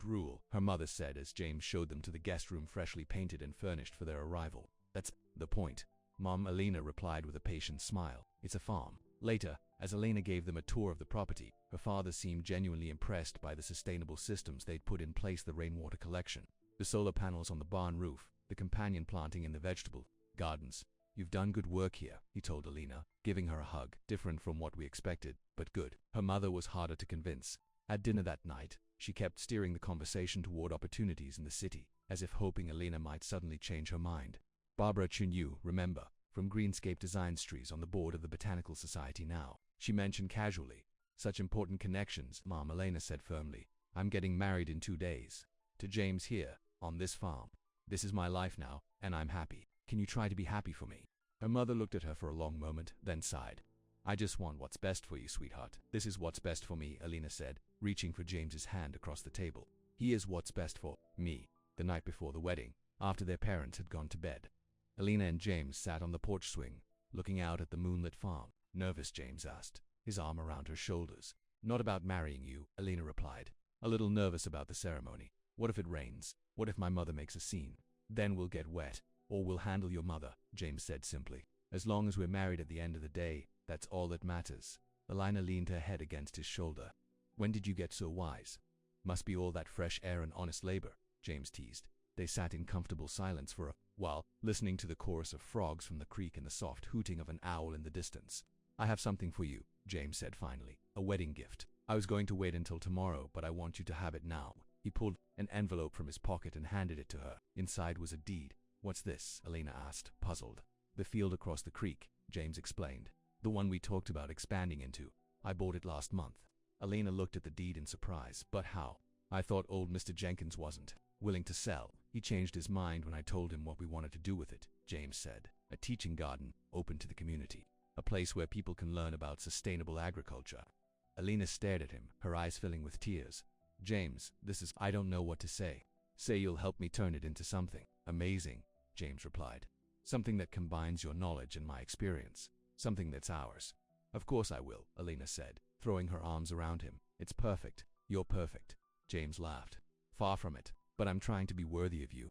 rule, her mother said as James showed them to the guest room freshly painted and furnished for their arrival. That's the point. Mom, Alina replied with a patient smile. It's a farm. Later, as Elena gave them a tour of the property, her father seemed genuinely impressed by the sustainable systems they'd put in place: the rainwater collection, the solar panels on the barn roof, the companion planting in the vegetable gardens. You've done good work here, he told Alina, giving her a hug. Different from what we expected, but good. Her mother was harder to convince. At dinner that night, she kept steering the conversation toward opportunities in the city, as if hoping Alina might suddenly change her mind. Barbara Chunyu, remember, from Greenscape Designs, on the board of the Botanical Society now, she mentioned casually. Such important connections, Mom, Elena said firmly. I'm getting married in 2 days. To James here, on this farm. This is my life now, and I'm happy. Can you try to be happy for me? Her mother looked at her for a long moment, then sighed. I just want what's best for you, sweetheart. This is what's best for me, Alina said, reaching for James's hand across the table. He is what's best for me. The night before the wedding, after their parents had gone to bed, Alina and James sat on the porch swing, looking out at the moonlit farm. Nervous, James asked, his arm around her shoulders. Not about marrying you, Alina replied. A little nervous about the ceremony. What if it rains? What if my mother makes a scene? Then we'll get wet. Or we'll handle your mother, James said simply. As long as we're married at the end of the day, that's all that matters. Alina leaned her head against his shoulder. When did you get so wise? Must be all that fresh air and honest labor, James teased. They sat in comfortable silence for a while, listening to the chorus of frogs from the creek and the soft hooting of an owl in the distance. I have something for you, James said finally. A wedding gift. I was going to wait until tomorrow, but I want you to have it now. He pulled an envelope from his pocket and handed it to her. Inside was a deed. What's this? Alina asked, puzzled. The field across the creek, James explained. The one we talked about expanding into. I bought it last month. Alina looked at the deed in surprise. But how? I thought old Mr. Jenkins wasn't willing to sell. He changed his mind when I told him what we wanted to do with it, James said. A teaching garden, open to the community. A place where people can learn about sustainable agriculture. Alina stared at him, her eyes filling with tears. James, this is… I don't know what to say. Say you'll help me turn it into something amazing, James replied. Something that combines your knowledge and my experience. Something that's ours. Of course I will, Alina said, throwing her arms around him. It's perfect. You're perfect. James laughed. Far from it, but I'm trying to be worthy of you.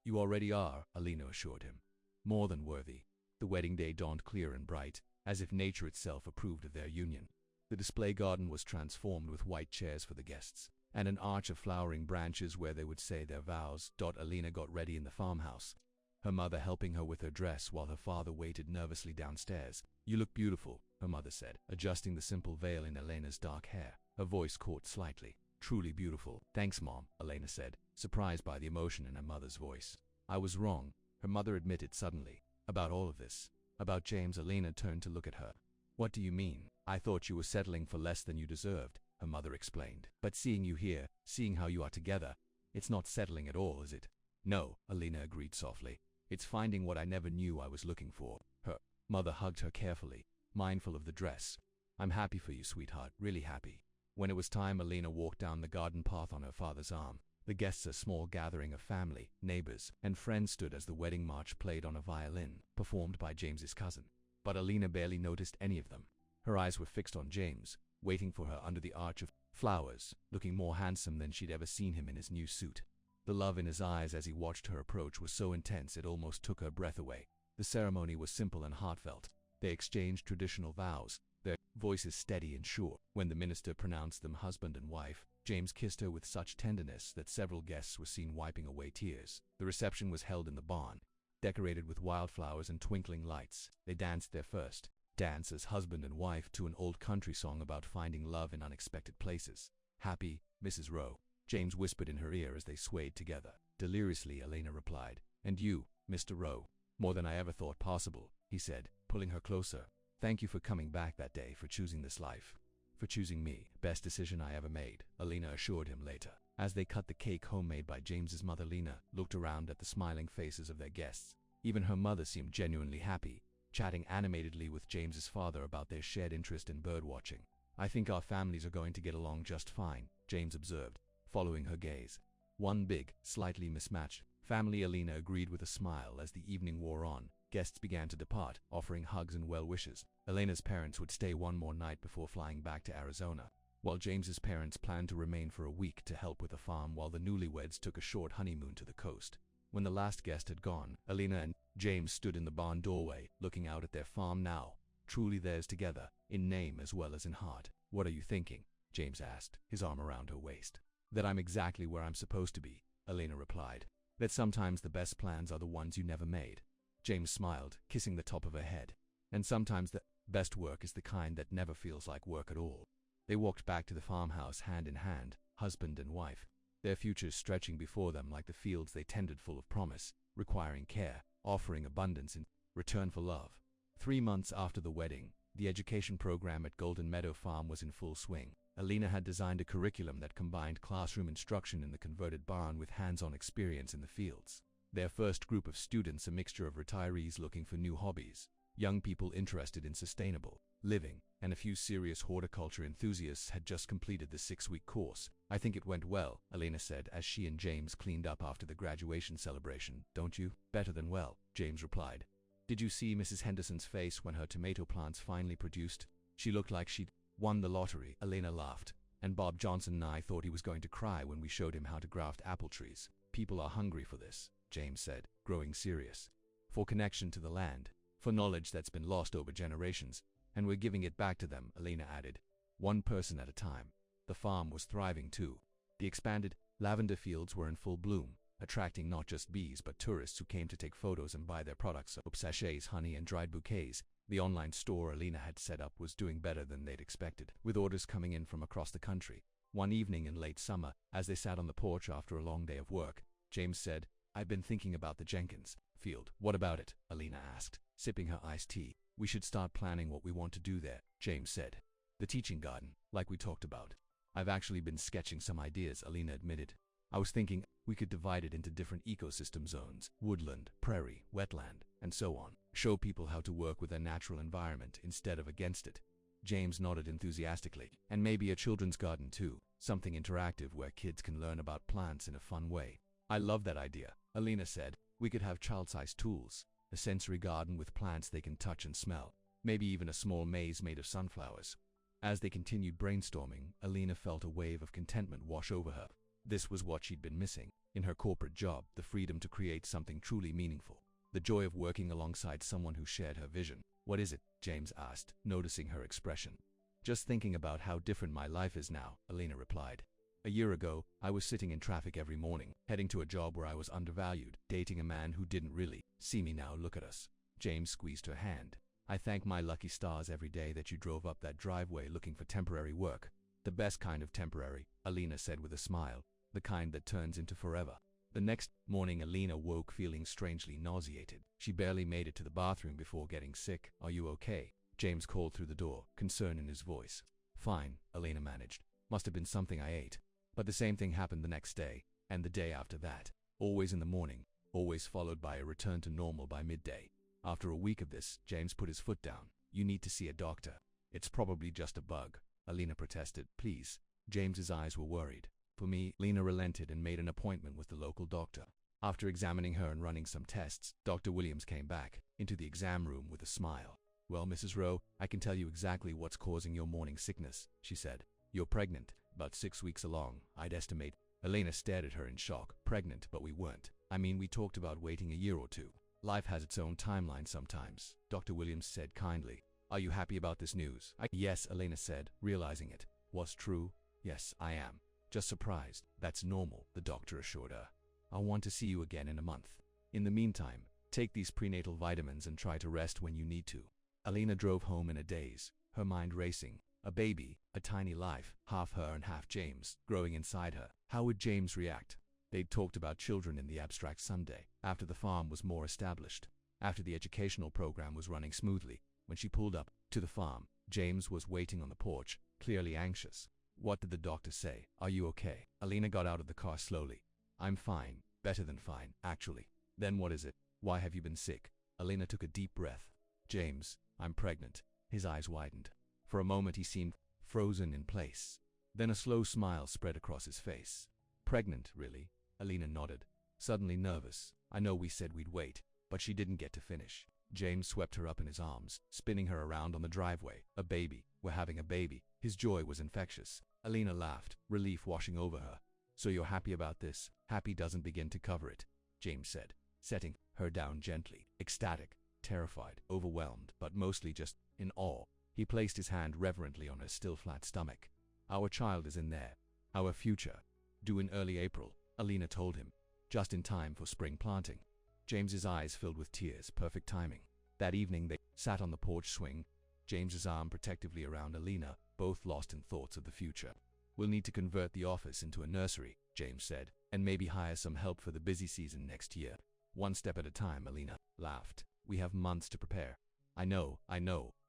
You already are, Alina assured him. More than worthy. The wedding day dawned clear and bright, as if nature itself approved of their union. The display garden was transformed with white chairs for the guests, and an arch of flowering branches where they would say their vows. Alina got ready in the farmhouse, her mother helping her with her dress while her father waited nervously downstairs. You look beautiful, her mother said, adjusting the simple veil in Elena's dark hair. Her voice caught slightly. Truly beautiful. Thanks, Mom, Elena said, surprised by the emotion in her mother's voice. I was wrong, her mother admitted suddenly. About all of this. About James. Elena turned to look at her. What do you mean? I thought you were settling for less than you deserved, her mother explained. But seeing you here, seeing how you are together, it's not settling at all, is it? No, Elena agreed softly. It's finding what I never knew I was looking for. Her mother hugged her carefully, mindful of the dress. I'm happy for you, sweetheart, really happy. When it was time, Elena walked down the garden path on her father's arm. The guests, a small gathering of family, neighbors, and friends, stood as the wedding march played on a violin, performed by James's cousin. But Elena barely noticed any of them. Her eyes were fixed on James, waiting for her under the arch of flowers, looking more handsome than she'd ever seen him in his new suit. The love in his eyes as he watched her approach was so intense it almost took her breath away. The ceremony was simple and heartfelt. They exchanged traditional vows, their voices steady and sure. When the minister pronounced them husband and wife, James kissed her with such tenderness that several guests were seen wiping away tears. The reception was held in the barn, decorated with wildflowers and twinkling lights. They danced their first dance as husband and wife to an old country song about finding love in unexpected places. Happy, Mrs. Rowe, James whispered in her ear as they swayed together. Deliriously, Elena replied. And you, Mr. Rowe. More than I ever thought possible, he said, pulling her closer. Thank you for coming back that day, for choosing this life. For choosing me. Best decision I ever made, Elena assured him later. As they cut the cake homemade by James's mother, Lena looked around at the smiling faces of their guests. Even her mother seemed genuinely happy, chatting animatedly with James's father about their shared interest in birdwatching. I think our families are going to get along just fine, James observed, following her gaze. One big, slightly mismatched family, Elena agreed with a smile. As the evening wore on, guests began to depart, offering hugs and well wishes. Elena's parents would stay one more night before flying back to Arizona, while James's parents planned to remain for a week to help with the farm while the newlyweds took a short honeymoon to the coast. When the last guest had gone, Alina and James stood in the barn doorway, looking out at their farm now, truly theirs together, in name as well as in heart. "What are you thinking?" James asked, his arm around her waist. "That I'm exactly where I'm supposed to be," Alina replied. "That sometimes the best plans are the ones you never made." James smiled, kissing the top of her head. "And sometimes the best work is the kind that never feels like work at all." They walked back to the farmhouse hand in hand, husband and wife, their futures stretching before them like the fields they tended, full of promise, requiring care, offering abundance in return for love. 3 months after the wedding, the education program at Golden Meadow Farm was in full swing. Alina had designed a curriculum that combined classroom instruction in the converted barn with hands-on experience in the fields. Their first group of students, a mixture of retirees looking for new hobbies, young people interested in sustainable living, and a few serious horticulture enthusiasts, had just completed the 6-week course. "I think it went well," Alina said as she and James cleaned up after the graduation celebration. "Don't you?" "Better than well," James replied. "Did you see Mrs. Henderson's face when her tomato plants finally produced? She looked like she'd won the lottery." Alina laughed. "And Bob Johnson and I thought he was going to cry when we showed him how to graft apple trees." "People are hungry for this," James said, growing serious. "For connection to the land, for knowledge that's been lost over generations, and we're giving it back to them," Alina added. "One person at a time." The farm was thriving too. The expanded lavender fields were in full bloom, attracting not just bees but tourists who came to take photos and buy their products: soap sachets, honey, and dried bouquets. The online store Alina had set up was doing better than they'd expected, with orders coming in from across the country. One evening in late summer, as they sat on the porch after a long day of work, James said, "I've been thinking about the Jenkins field." "What about it?" Alina asked, sipping her iced tea. "We should start planning what we want to do there," James said. "The teaching garden, like we talked about." "I've actually been sketching some ideas," Alina admitted. "I was thinking we could divide it into different ecosystem zones: woodland, prairie, wetland, and so on. Show people how to work with their natural environment instead of against it." James nodded enthusiastically. "And maybe a children's garden too, something interactive where kids can learn about plants in a fun way." "I love that idea," Alina said. "We could have child-sized tools, a sensory garden with plants they can touch and smell, maybe even a small maze made of sunflowers." As they continued brainstorming, Alina felt a wave of contentment wash over her. This was what she'd been missing in her corporate job: the freedom to create something truly meaningful, the joy of working alongside someone who shared her vision. "What is it?" James asked, noticing her expression. "Just thinking about how different my life is now," Alina replied. "A year ago, I was sitting in traffic every morning, heading to a job where I was undervalued, dating a man who didn't really see me. Now look at us." James squeezed her hand. "I thank my lucky stars every day that you drove up that driveway looking for temporary work." "The best kind of temporary," Alina said with a smile. "The kind that turns into forever." The next morning, Alina woke feeling strangely nauseated. She barely made it to the bathroom before getting sick. "Are you okay?" James called through the door, concern in his voice. "Fine," Alina managed. "Must have been something I ate." But the same thing happened the next day, and the day after that. Always in the morning, always followed by a return to normal by midday. After a week of this, James put his foot down. "You need to see a doctor." "It's probably just a bug," Alina protested. "Please." James's eyes were worried. "For me," Alina relented and made an appointment with the local doctor. After examining her and running some tests, Dr. Williams came back into the exam room with a smile. "Well, Mrs. Rowe, I can tell you exactly what's causing your morning sickness," she said. "You're pregnant, about 6 weeks along, I'd estimate." Alina stared at her in shock. "Pregnant, but we weren't. I mean, we talked about waiting a year or two." "Life has its own timeline sometimes," Dr. Williams said kindly. "Are you happy about this news?" "Yes," Alina said, realizing it was true. "Yes, I am. Just surprised." "That's normal," the doctor assured her. "I'll want to see you again in a month. In the meantime, take these prenatal vitamins and try to rest when you need to." Alina drove home in a daze, her mind racing. A baby, a tiny life, half her and half James, growing inside her. How would James react? They'd talked about children in the abstract someday, after the farm was more established, after the educational program was running smoothly. When she pulled up to the farm, James was waiting on the porch, clearly anxious. "What did the doctor say? Are you okay?" Alina got out of the car slowly. "I'm fine, better than fine, actually." "Then what is it? Why have you been sick?" Alina took a deep breath. "James, I'm pregnant." His eyes widened. For a moment he seemed frozen in place. Then a slow smile spread across his face. "Pregnant, really?" Alina nodded, suddenly nervous. "I know we said we'd wait," but she didn't get to finish. James swept her up in his arms, spinning her around on the driveway. "A baby. We're having a baby." His joy was infectious. Alina laughed, relief washing over her. "So you're happy about this?" "Happy doesn't begin to cover it." James said, setting her down gently, ecstatic, terrified, overwhelmed, but mostly just in awe. He placed his hand reverently on her still flat stomach. Our child is in there. Our future. Due in early April, Alina told him, just in time for spring planting. James's eyes filled with tears, perfect timing. That evening they sat on the porch swing, James's arm protectively around Alina, both lost in thoughts of the future. We'll need to convert the office into a nursery, James said, and maybe hire some help for the busy season next year. One step at a time, Alina laughed. We have months to prepare. I know,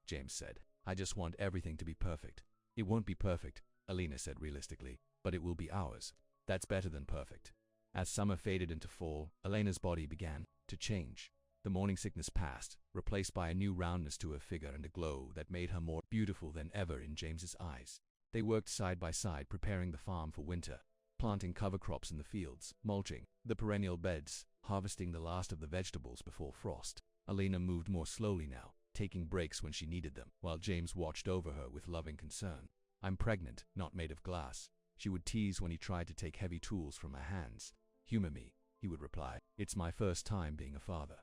James said. I just want everything to be perfect. It won't be perfect, Alina said realistically, but it will be ours. That's better than perfect. As summer faded into fall, Alina's body began to change. The morning sickness passed, replaced by a new roundness to her figure and a glow that made her more beautiful than ever in James's eyes. They worked side by side, preparing the farm for winter, planting cover crops in the fields, mulching the perennial beds, harvesting the last of the vegetables before frost. Alina moved more slowly now, taking breaks when she needed them, while James watched over her with loving concern. I'm pregnant, not made of glass, she would tease when he tried to take heavy tools from her hands. Humor me, he would reply. It's my first time being a father.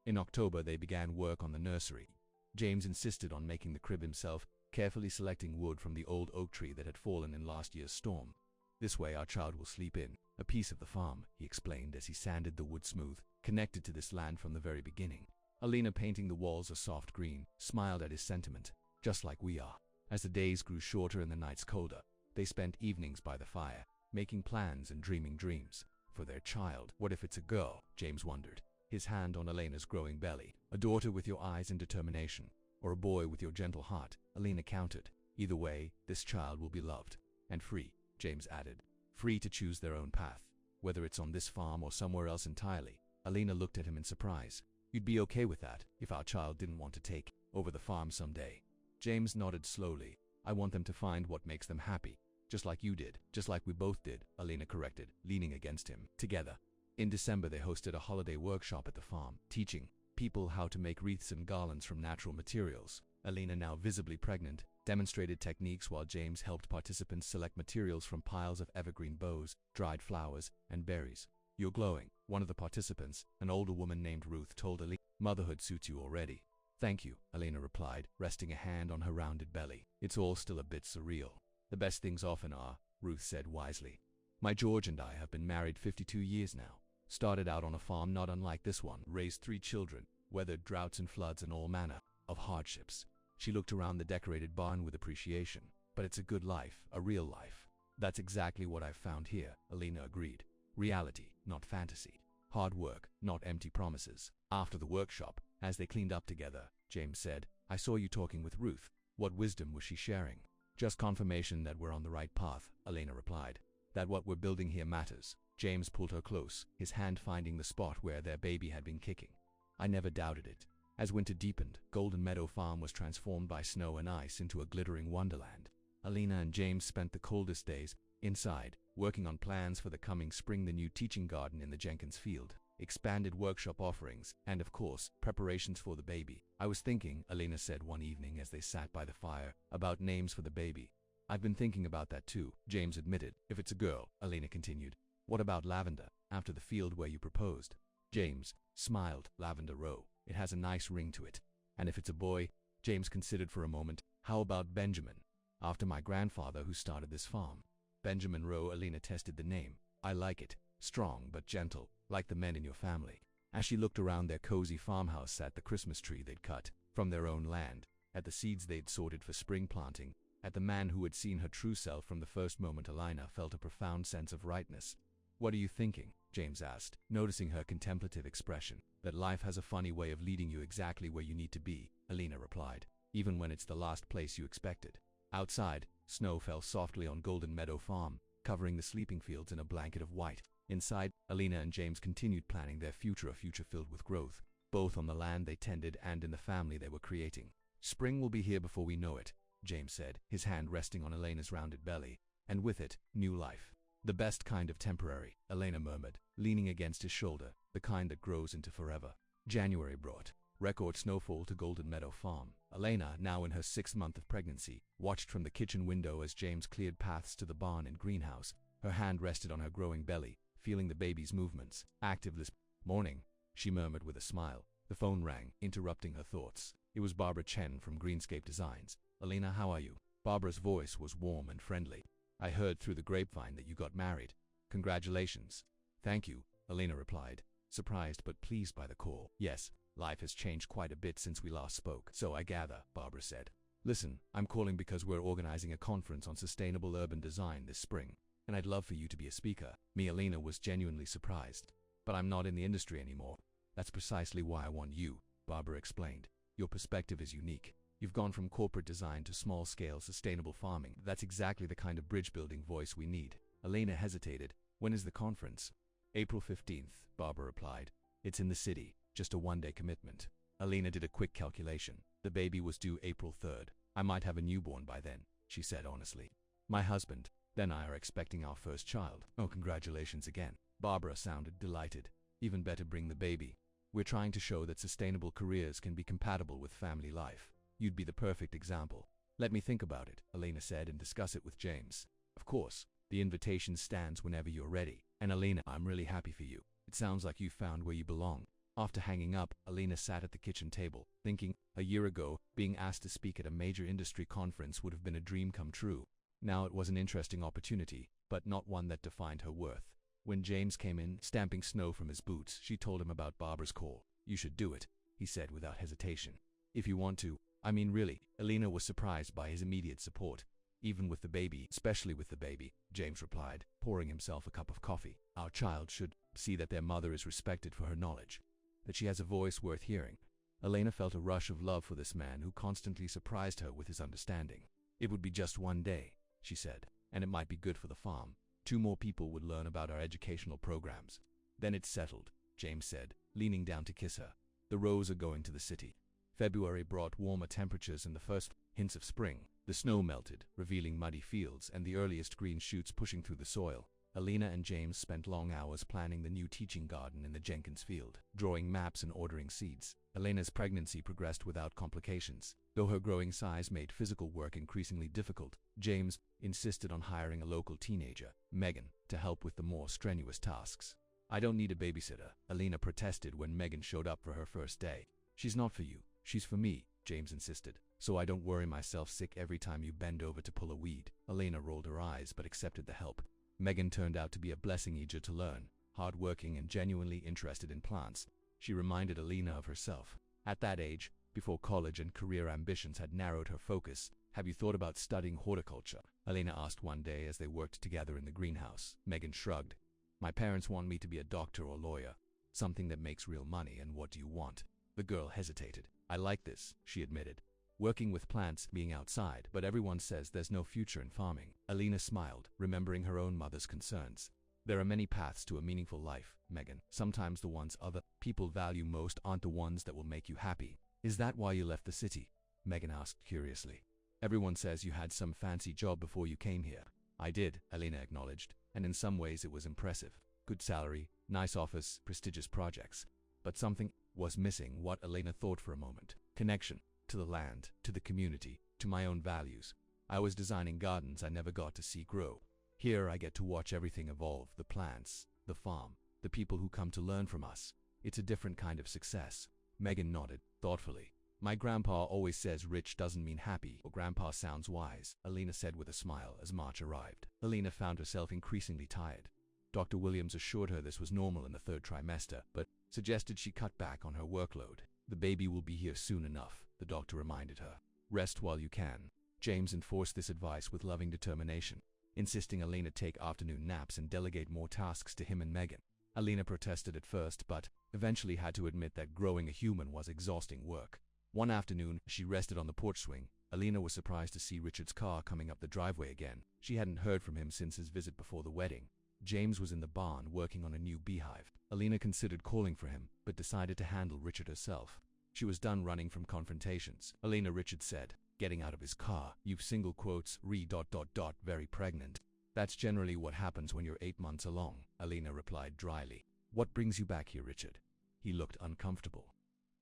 In October they began work on the nursery. James insisted on making the crib himself, carefully selecting wood from the old oak tree that had fallen in last year's storm. This way our child will sleep in a piece of the farm, he explained as he sanded the wood smooth, connected to this land from the very beginning. Alina, painting the walls a soft green, smiled at his sentiment. Just like we are. As the days grew shorter and the nights colder, they spent evenings by the fire, making plans and dreaming dreams. For their child, what if it's a girl? James wondered, his hand on Alina's growing belly. A daughter with your eyes and determination, or a boy with your gentle heart, Alina countered. Either way, this child will be loved. And free, James added. Free to choose their own path, whether it's on this farm or somewhere else entirely. Alina looked at him in surprise. You'd be okay with that, if our child didn't want to take over the farm someday? James nodded slowly. I want them to find what makes them happy. Just like you did, just like we both did, Alina corrected, leaning against him. Together. In December they hosted a holiday workshop at the farm, teaching people how to make wreaths and garlands from natural materials. Alina, now visibly pregnant, demonstrated techniques while James helped participants select materials from piles of evergreen boughs, dried flowers, and berries. You're glowing, one of the participants, an older woman named Ruth, told Alina. Motherhood suits you already. Thank you, Alina replied, resting a hand on her rounded belly. It's all still a bit surreal. The best things often are, Ruth said wisely. My George and I have been married 52 years now. Started out on a farm not unlike this one, raised 3 children, weathered droughts and floods and all manner of hardships. She looked around the decorated barn with appreciation. But it's a good life, a real life. That's exactly what I've found here, Alina agreed. Reality, not fantasy. Hard work, not empty promises. After the workshop, as they cleaned up together, James said, I saw you talking with Ruth. What wisdom was she sharing? Just confirmation that we're on the right path, Alina replied. That what we're building here matters. James pulled her close, his hand finding the spot where their baby had been kicking. I never doubted it. As winter deepened, Golden Meadow Farm was transformed by snow and ice into a glittering wonderland. Alina and James spent the coldest days inside, working on plans for the coming spring, the new teaching garden in the Jenkins field, expanded workshop offerings, and of course, preparations for the baby. I was thinking, Alina said one evening as they sat by the fire, about names for the baby. I've been thinking about that too, James admitted. If it's a girl, Alina continued. What about Lavender, after the field where you proposed? James smiled. Lavender Row. It has a nice ring to it. And if it's a boy, James considered for a moment, how about Benjamin? After my grandfather who started this farm. Benjamin Rowe. Alina tested the name. I like it. Strong but gentle, like the men in your family. As she looked around their cozy farmhouse, at the Christmas tree they'd cut from their own land, at the seeds they'd sorted for spring planting, at the man who had seen her true self from the first moment, Alina felt a profound sense of rightness. What are you thinking? James asked, noticing her contemplative expression. That life has a funny way of leading you exactly where you need to be, Alina replied, even when it's the last place you expected. Outside, snow fell softly on Golden Meadow Farm, covering the sleeping fields in a blanket of white. Inside, Alina and James continued planning their future, a future filled with growth, both on the land they tended and in the family they were creating. Spring will be here before we know it, James said, his hand resting on Alina's rounded belly, and with it, new life. The best kind of temporary, Alina murmured, leaning against his shoulder, the kind that grows into forever. January brought record snowfall to Golden Meadow Farm. Alina, now in her 6th month of pregnancy, watched from the kitchen window as James cleared paths to the barn and greenhouse. Her hand rested on her growing belly, feeling the baby's movements. Active this Morning, she murmured with a smile. The phone rang, interrupting her thoughts. It was Barbara Chen from Greenscape Designs. Alina, how are you? Barbara's voice was warm and friendly. I heard through the grapevine that you got married. Congratulations. Thank you, Alina replied, surprised but pleased by the call. Yes, life has changed quite a bit since we last spoke. So I gather, Barbara said. Listen, I'm calling because we're organizing a conference on sustainable urban design this spring, and I'd love for you to be a speaker. Me, Alina, was genuinely surprised. But I'm not in the industry anymore. That's precisely why I want you, Barbara explained. Your perspective is unique. You've gone from corporate design to small-scale sustainable farming. That's exactly the kind of bridge-building voice we need. Alina hesitated. When is the conference? April 15th, Barbara replied. It's in the city, just a one-day commitment. Alina did a quick calculation. The baby was due April 3rd. I might have a newborn by then, she said honestly. My husband, then I are expecting our first child. Oh, congratulations again. Barbara sounded delighted. Even better, bring the baby. We're trying to show that sustainable careers can be compatible with family life. You'd be the perfect example. Let me think about it, Alina said, and discuss it with James. Of course, the invitation stands whenever you're ready. And Alina, I'm really happy for you. It sounds like you found where you belong. After hanging up, Alina sat at the kitchen table, thinking, a year ago, being asked to speak at a major industry conference would have been a dream come true. Now it was an interesting opportunity, but not one that defined her worth. When James came in, stamping snow from his boots, she told him about Barbara's call. You should do it, he said without hesitation. If you want to. I mean, really. Alina was surprised by his immediate support. Even with the baby, especially with the baby, James replied, pouring himself a cup of coffee. Our child should see that their mother is respected for her knowledge, that she has a voice worth hearing. Alina felt a rush of love for this man who constantly surprised her with his understanding. It would be just one day, she said, and it might be good for the farm. 2 more people would learn about our educational programs. Then it's settled, James said, leaning down to kiss her. The Rows are going to the city. February brought warmer temperatures and the first hints of spring. The snow melted, revealing muddy fields and the earliest green shoots pushing through the soil. Alina and James spent long hours planning the new teaching garden in the Jenkins field, drawing maps and ordering seeds. Alina's pregnancy progressed without complications. Though her growing size made physical work increasingly difficult, James insisted on hiring a local teenager, Megan, to help with the more strenuous tasks. I don't need a babysitter, Alina protested when Megan showed up for her first day. She's not for you, she's for me, James insisted, so I don't worry myself sick every time you bend over to pull a weed. Alina rolled her eyes but accepted the help. Megan turned out to be a blessing, eager to learn, hardworking and genuinely interested in plants. She reminded Alina of herself. At that age, before college and career ambitions had narrowed her focus, have you thought about studying horticulture? Alina asked one day as they worked together in the greenhouse. Megan shrugged. My parents want me to be a doctor or lawyer, something that makes real money, and what do you want? The girl hesitated. I like this, she admitted. Working with plants, being outside, but everyone says there's no future in farming. Alina smiled, remembering her own mother's concerns. There are many paths to a meaningful life, Megan. Sometimes the ones other people value most aren't the ones that will make you happy. Is that why you left the city? Megan asked curiously. Everyone says you had some fancy job before you came here. I did, Alina acknowledged, and in some ways it was impressive. Good salary, nice office, prestigious projects. But something was missing. What? Alina thought for a moment. Connection. To the land, to the community, to my own values. I was designing gardens I never got to see grow. Here I get to watch everything evolve, the plants, the farm, the people who come to learn from us. It's a different kind of success. Megan nodded, thoughtfully. My grandpa always says rich doesn't mean happy. Or grandpa sounds wise, Alina said with a smile as March arrived. Alina found herself increasingly tired. Dr. Williams assured her this was normal in the 3rd trimester, but suggested she cut back on her workload. The baby will be here soon enough, the doctor reminded her. Rest while you can. James enforced this advice with loving determination, insisting Alina take afternoon naps and delegate more tasks to him and Megan. Alina protested at first, but eventually had to admit that growing a human was exhausting work. One afternoon, she rested on the porch swing. Alina was surprised to see Richard's car coming up the driveway again. She hadn't heard from him since his visit before the wedding. James was in the barn working on a new beehive. Alina considered calling for him, but decided to handle Richard herself. She was done running from confrontations. Alina, Richard said, getting out of his car. You've single quotes, very pregnant. That's generally what happens when you're 8 months along, Alina replied dryly. What brings you back here, Richard? He looked uncomfortable.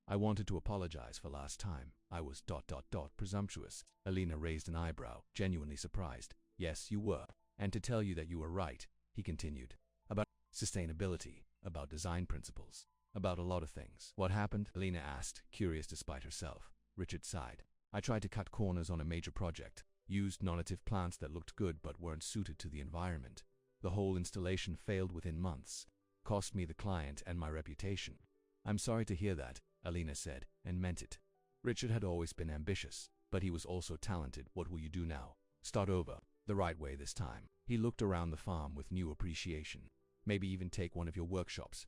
I wanted to apologize for last time. I was presumptuous. Alina raised an eyebrow, genuinely surprised. Yes, you were. And to tell you that you were right, he continued. About sustainability, about design principles. About a lot of things. What happened? Alina asked, curious despite herself. Richard sighed. I tried to cut corners on a major project. Used non-native plants that looked good but weren't suited to the environment. The whole installation failed within months. Cost me the client and my reputation. I'm sorry to hear that, Alina said, and meant it. Richard had always been ambitious, but he was also talented. What will you do now? Start over, the right way this time. He looked around the farm with new appreciation. Maybe even take one of your workshops.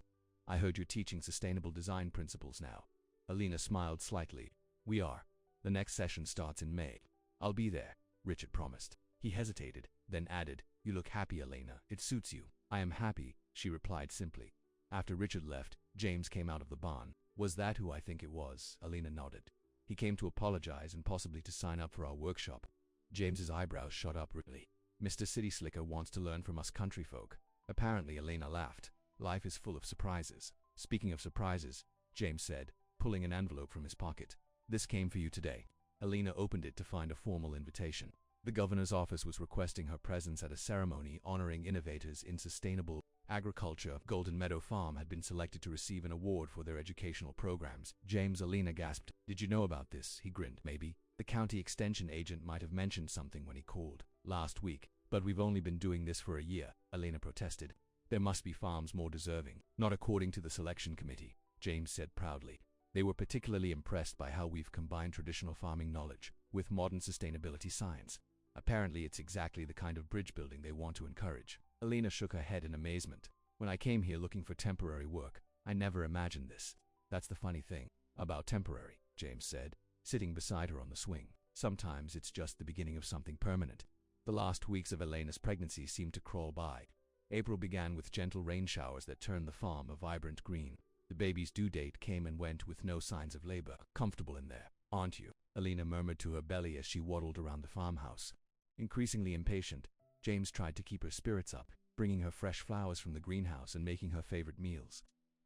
I heard you're teaching sustainable design principles now. Alina smiled slightly. We are. The next session starts in May. I'll be there, Richard promised. He hesitated, then added, You look happy, Alina. It suits you. I am happy, she replied simply. After Richard left, James came out of the barn. Was that who I think it was? Alina nodded. He came to apologize and possibly to sign up for our workshop. James's eyebrows shot up really. Mr. City Slicker wants to learn from us country folk. Apparently, Alina laughed. Life is full of surprises. Speaking of surprises, James said, pulling an envelope from his pocket. This came for you today. Alina opened it to find a formal invitation. The governor's office was requesting her presence at a ceremony honoring innovators in sustainable agriculture. Golden Meadow Farm had been selected to receive an award for their educational programs. James, Alina gasped. Did you know about this? He grinned. Maybe. The county extension agent might have mentioned something when he called last week. But we've only been doing this for a year, Alina protested. There must be farms more deserving. Not according to the selection committee, James said proudly. They were particularly impressed by how we've combined traditional farming knowledge with modern sustainability science. Apparently, it's exactly the kind of bridge building they want to encourage. Alina shook her head in amazement. When I came here looking for temporary work, I never imagined this. That's the funny thing about temporary, James said, sitting beside her on the swing. Sometimes it's just the beginning of something permanent. The last weeks of Elena's pregnancy seemed to crawl by. April began with gentle rain showers that turned the farm a vibrant green. The baby's due date came and went with no signs of labor. Comfortable in there, aren't you? Alina murmured to her belly as she waddled around the farmhouse. Increasingly impatient, James tried to keep her spirits up, bringing her fresh flowers from the greenhouse and making her favorite meals.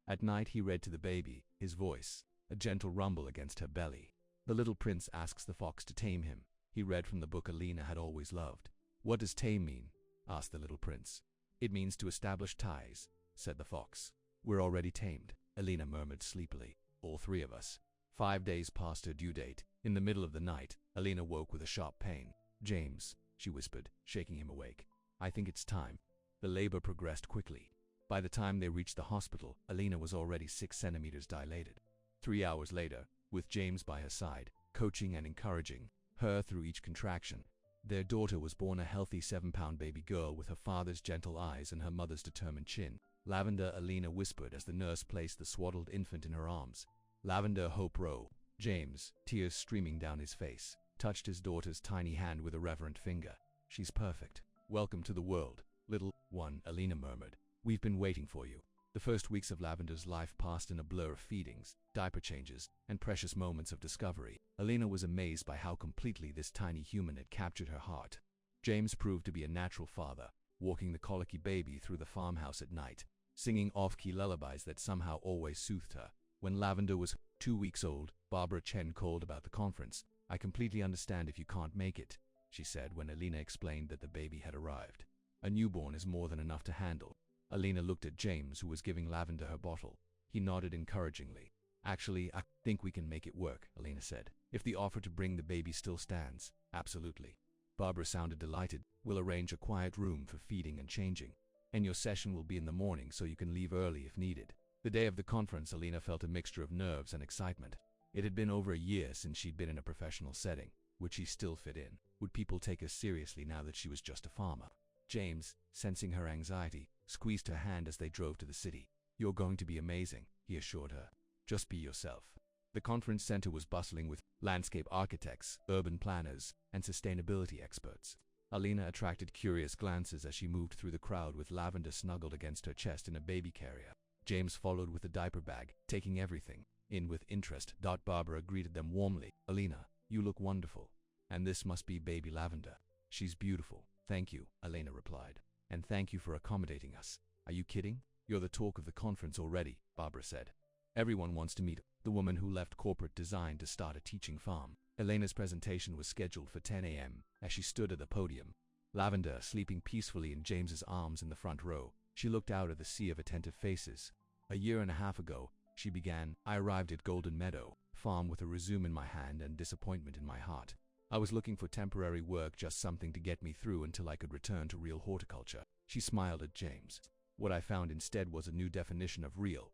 At night he read to the baby, his voice, a gentle rumble against her belly. The little prince asks the fox to tame him. He read from the book Alina had always loved. What does tame mean? Asked the little prince. It means to establish ties, said the fox. We're already tamed, Alina murmured sleepily. All three of us. 5 days past her due date. In the middle of the night, Alina woke with a sharp pain. James, she whispered, shaking him awake. I think it's time. The labor progressed quickly. By the time they reached the hospital, Alina was already 6 centimeters dilated. 3 hours later, with James by her side, coaching and encouraging her through each contraction, their daughter was born, a healthy 7-pound baby girl with her father's gentle eyes and her mother's determined chin. Lavender, Alina whispered as the nurse placed the swaddled infant in her arms. Lavender Hope Rowe. James, tears streaming down his face, touched his daughter's tiny hand with a reverent finger. She's perfect. Welcome to the world, little one, Alina murmured. We've been waiting for you. The first weeks of Lavender's life passed in a blur of feedings, diaper changes, and precious moments of discovery. Alina was amazed by how completely this tiny human had captured her heart. James proved to be a natural father, walking the colicky baby through the farmhouse at night, singing off-key lullabies that somehow always soothed her. When Lavender was 2 weeks old, Barbara Chen called about the conference. I completely understand if you can't make it, she said when Alina explained that the baby had arrived. A newborn is more than enough to handle. Alina looked at James, who was giving Lavender her bottle. He nodded encouragingly. Actually, I think we can make it work, Alina said. If the offer to bring the baby still stands, absolutely. Barbara sounded delighted. We'll arrange a quiet room for feeding and changing. And your session will be in the morning so you can leave early if needed. The day of the conference, Alina felt a mixture of nerves and excitement. It had been over a year since she'd been in a professional setting. Would she still fit in? Would people take her seriously now that she was just a farmer? James, sensing her anxiety, squeezed her hand as they drove to the city. You're going to be amazing, he assured her. Just be yourself. The conference center was bustling with landscape architects, urban planners, and sustainability experts. Alina attracted curious glances as she moved through the crowd with Lavender snuggled against her chest in a baby carrier. James followed with a diaper bag, taking everything in with interest. Barbara greeted them warmly. Alina, you look wonderful. And this must be baby Lavender. She's beautiful. Thank you, Alina replied. And thank you for accommodating us. Are you kidding? You're the talk of the conference already, Barbara said. Everyone wants to meet the woman who left corporate design to start a teaching farm. Elena's presentation was scheduled for 10 a.m. as she stood at the podium. Lavender, sleeping peacefully in James's arms in the front row, she looked out at the sea of attentive faces. A year and a half ago, she began. I arrived at Golden Meadow Farm with a resume in my hand and disappointment in my heart. I was looking for temporary work, just something to get me through until I could return to real horticulture. She smiled at James. What I found instead was a new definition of real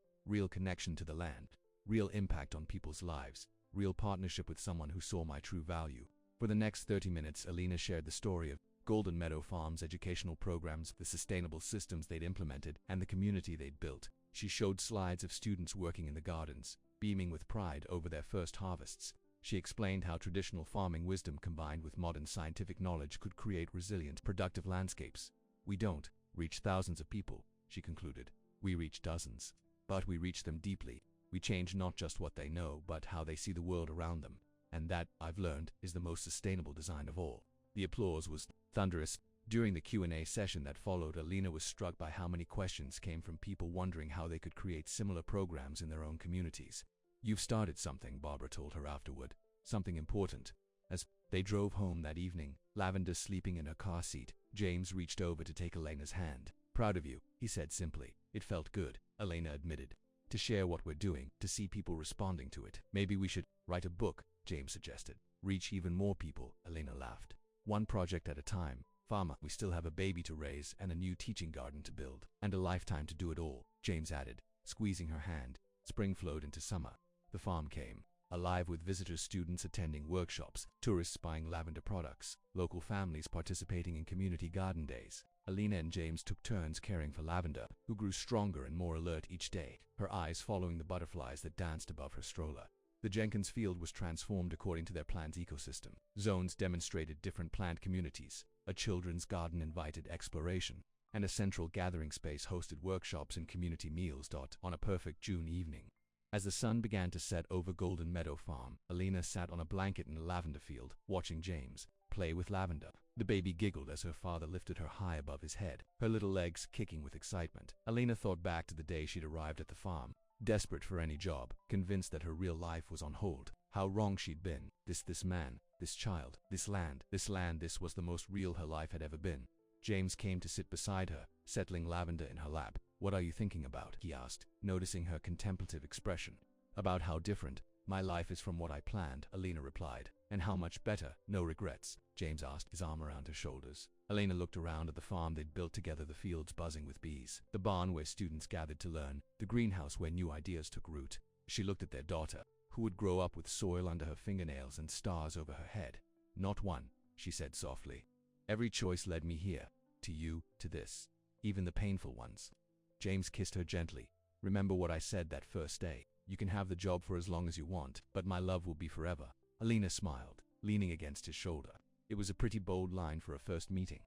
connection to the land, real impact on people's lives, real partnership with someone who saw my true value. For the next 30 minutes, Alina shared the story of Golden Meadow Farm's educational programs, the sustainable systems they'd implemented, and the community they'd built. She showed slides of students working in the gardens, beaming with pride over their first harvests. She explained how traditional farming wisdom combined with modern scientific knowledge could create resilient, productive landscapes. We don't reach thousands of people, she concluded. We reach dozens. But we reach them deeply. We change not just what they know, but how they see the world around them. And that, I've learned, is the most sustainable design of all. The applause was thunderous. During the Q&A session that followed, Alina was struck by how many questions came from people wondering how they could create similar programs in their own communities. You've started something, Barbara told her afterward. Something important. As they drove home that evening, Lavender sleeping in her car seat, James reached over to take Elena's hand. Proud of you, he said simply. It felt good, Elena admitted. To share what we're doing, to see people responding to it. Maybe we should write a book, James suggested. Reach even more people, Elena laughed. One project at a time. Farmer, we still have a baby to raise and a new teaching garden to build. And a lifetime to do it all, James added, squeezing her hand. Spring flowed into summer. The farm came alive with visitors, students attending workshops, tourists buying lavender products, local families participating in community garden days. Alina and James took turns caring for Lavender, who grew stronger and more alert each day, her eyes following the butterflies that danced above her stroller. The Jenkins field was transformed according to their plant's ecosystem. Zones demonstrated different plant communities, a children's garden invited exploration, and a central gathering space hosted workshops and community meals. On a perfect June evening, as the sun began to set over Golden Meadow Farm, Alina sat on a blanket in the lavender field, watching James play with Lavender. The baby giggled as her father lifted her high above his head, her little legs kicking with excitement. Alina thought back to the day she'd arrived at the farm, desperate for any job, convinced that her real life was on hold. How wrong she'd been. This man, this child, this land, this was the most real her life had ever been. James came to sit beside her, settling Lavender in her lap. What are you thinking about? He asked, noticing her contemplative expression. About how different my life is from what I planned, Alina replied. And how much better? No regrets? James asked, his arm around her shoulders. Alina looked around at the farm they'd built together, the fields buzzing with bees, the barn where students gathered to learn, the greenhouse where new ideas took root. She looked at their daughter, who would grow up with soil under her fingernails and stars over her head. Not one, she said softly. Every choice led me here, to you, to this, even the painful ones. James kissed her gently. Remember what I said that first day. You can have the job for as long as you want, but my love will be forever. Alina smiled, leaning against his shoulder. It was a pretty bold line for a first meeting.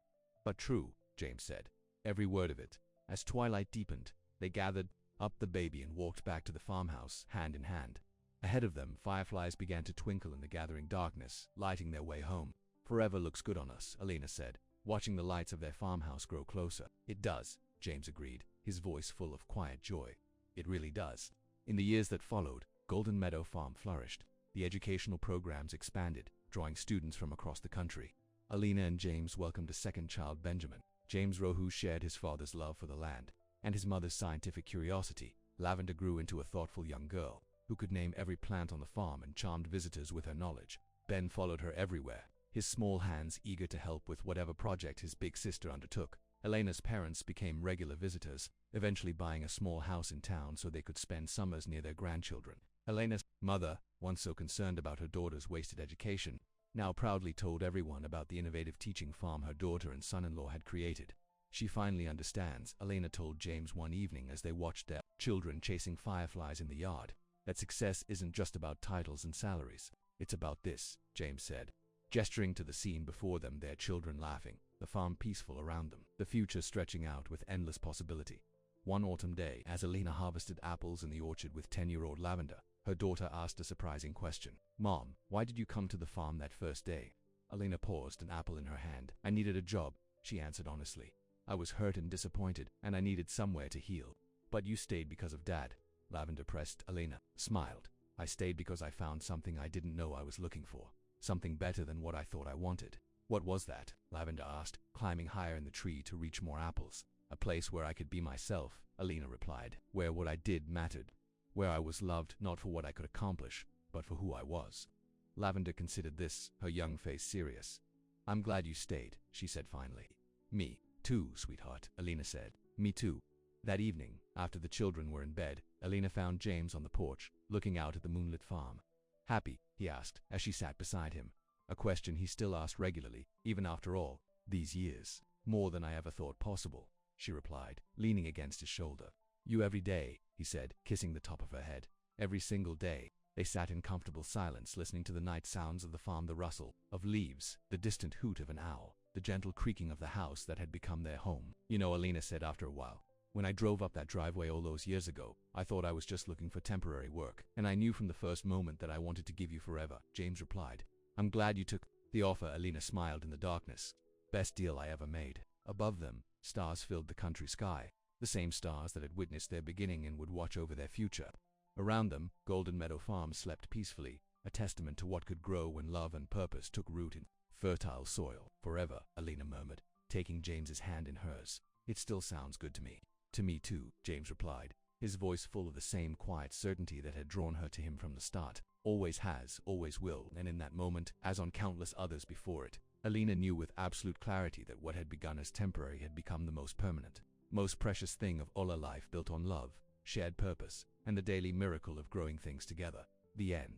But true, James said. Every word of it. As twilight deepened, they gathered up the baby and walked back to the farmhouse, hand in hand. Ahead of them, fireflies began to twinkle in the gathering darkness, lighting their way home. Forever looks good on us, Alina said, watching the lights of their farmhouse grow closer. It does, James agreed, his voice full of quiet joy. It really does. In the years that followed, Golden Meadow Farm flourished. The educational programs expanded, drawing students from across the country. Alina and James welcomed a second child, Benjamin. James Rohu shared his father's love for the land and his mother's scientific curiosity. Lavender grew into a thoughtful young girl who could name every plant on the farm and charmed visitors with her knowledge. Ben followed her everywhere, his small hands eager to help with whatever project his big sister undertook. Elena's parents became regular visitors, eventually buying a small house in town so they could spend summers near their grandchildren. Elena's mother, once so concerned about her daughter's wasted education, now proudly told everyone about the innovative teaching farm her daughter and son-in-law had created. She finally understands, Elena told James one evening as they watched their children chasing fireflies in the yard, that success isn't just about titles and salaries. It's about this, James said, gesturing to the scene before them, their children laughing, the farm peaceful around them, the future stretching out with endless possibility. One autumn day, as Alina harvested apples in the orchard with 10-year-old Lavender, her daughter asked a surprising question. Mom, why did you come to the farm that first day? Alina paused, an apple in her hand. I needed a job, she answered honestly. I was hurt and disappointed, and I needed somewhere to heal. But you stayed because of Dad. Lavender pressed. Alina smiled. I stayed because I found something I didn't know I was looking for. Something better than what I thought I wanted. What was that? Lavender asked, climbing higher in the tree to reach more apples. A place where I could be myself, Alina replied. Where what I did mattered. where I was loved not for what I could accomplish, but for who I was. Lavender considered this, her young face serious. "I'm glad you stayed," she said finally. "Me, too, sweetheart," Alina said. "Me too." That evening, after the children were in bed, Alina found James on the porch, looking out at the moonlit farm. "Happy?" he asked, as she sat beside him. A question he still asked regularly, even after all these years. "More than I ever thought possible," she replied, leaning against his shoulder. "You every day," he said, kissing the top of her head. "Every single day." They sat in comfortable silence, listening to the night sounds of the farm, the rustle of leaves, the distant hoot of an owl, the gentle creaking of the house that had become their home. "You know," Alina said after a while, "when I drove up that driveway all those years ago, I thought I was just looking for temporary work, and I knew from the first moment that I wanted to give you forever," James replied. "I'm glad you took the offer." Alina smiled in the darkness. "Best deal I ever made." Above them, stars filled the country sky, the same stars that had witnessed their beginning and would watch over their future. Around them, Golden Meadow Farm slept peacefully, a testament to what could grow when love and purpose took root in fertile soil. "Forever," Alina murmured, taking James's hand in hers. "It still sounds good to me." "To me too," James replied, his voice full of the same quiet certainty that had drawn her to him from the start. "Always has, always will." And in that moment, as on countless others before it, Alina knew with absolute clarity that what had begun as temporary had become the most permanent, most precious thing of all her life, built on love, shared purpose, and the daily miracle of growing things together. The end.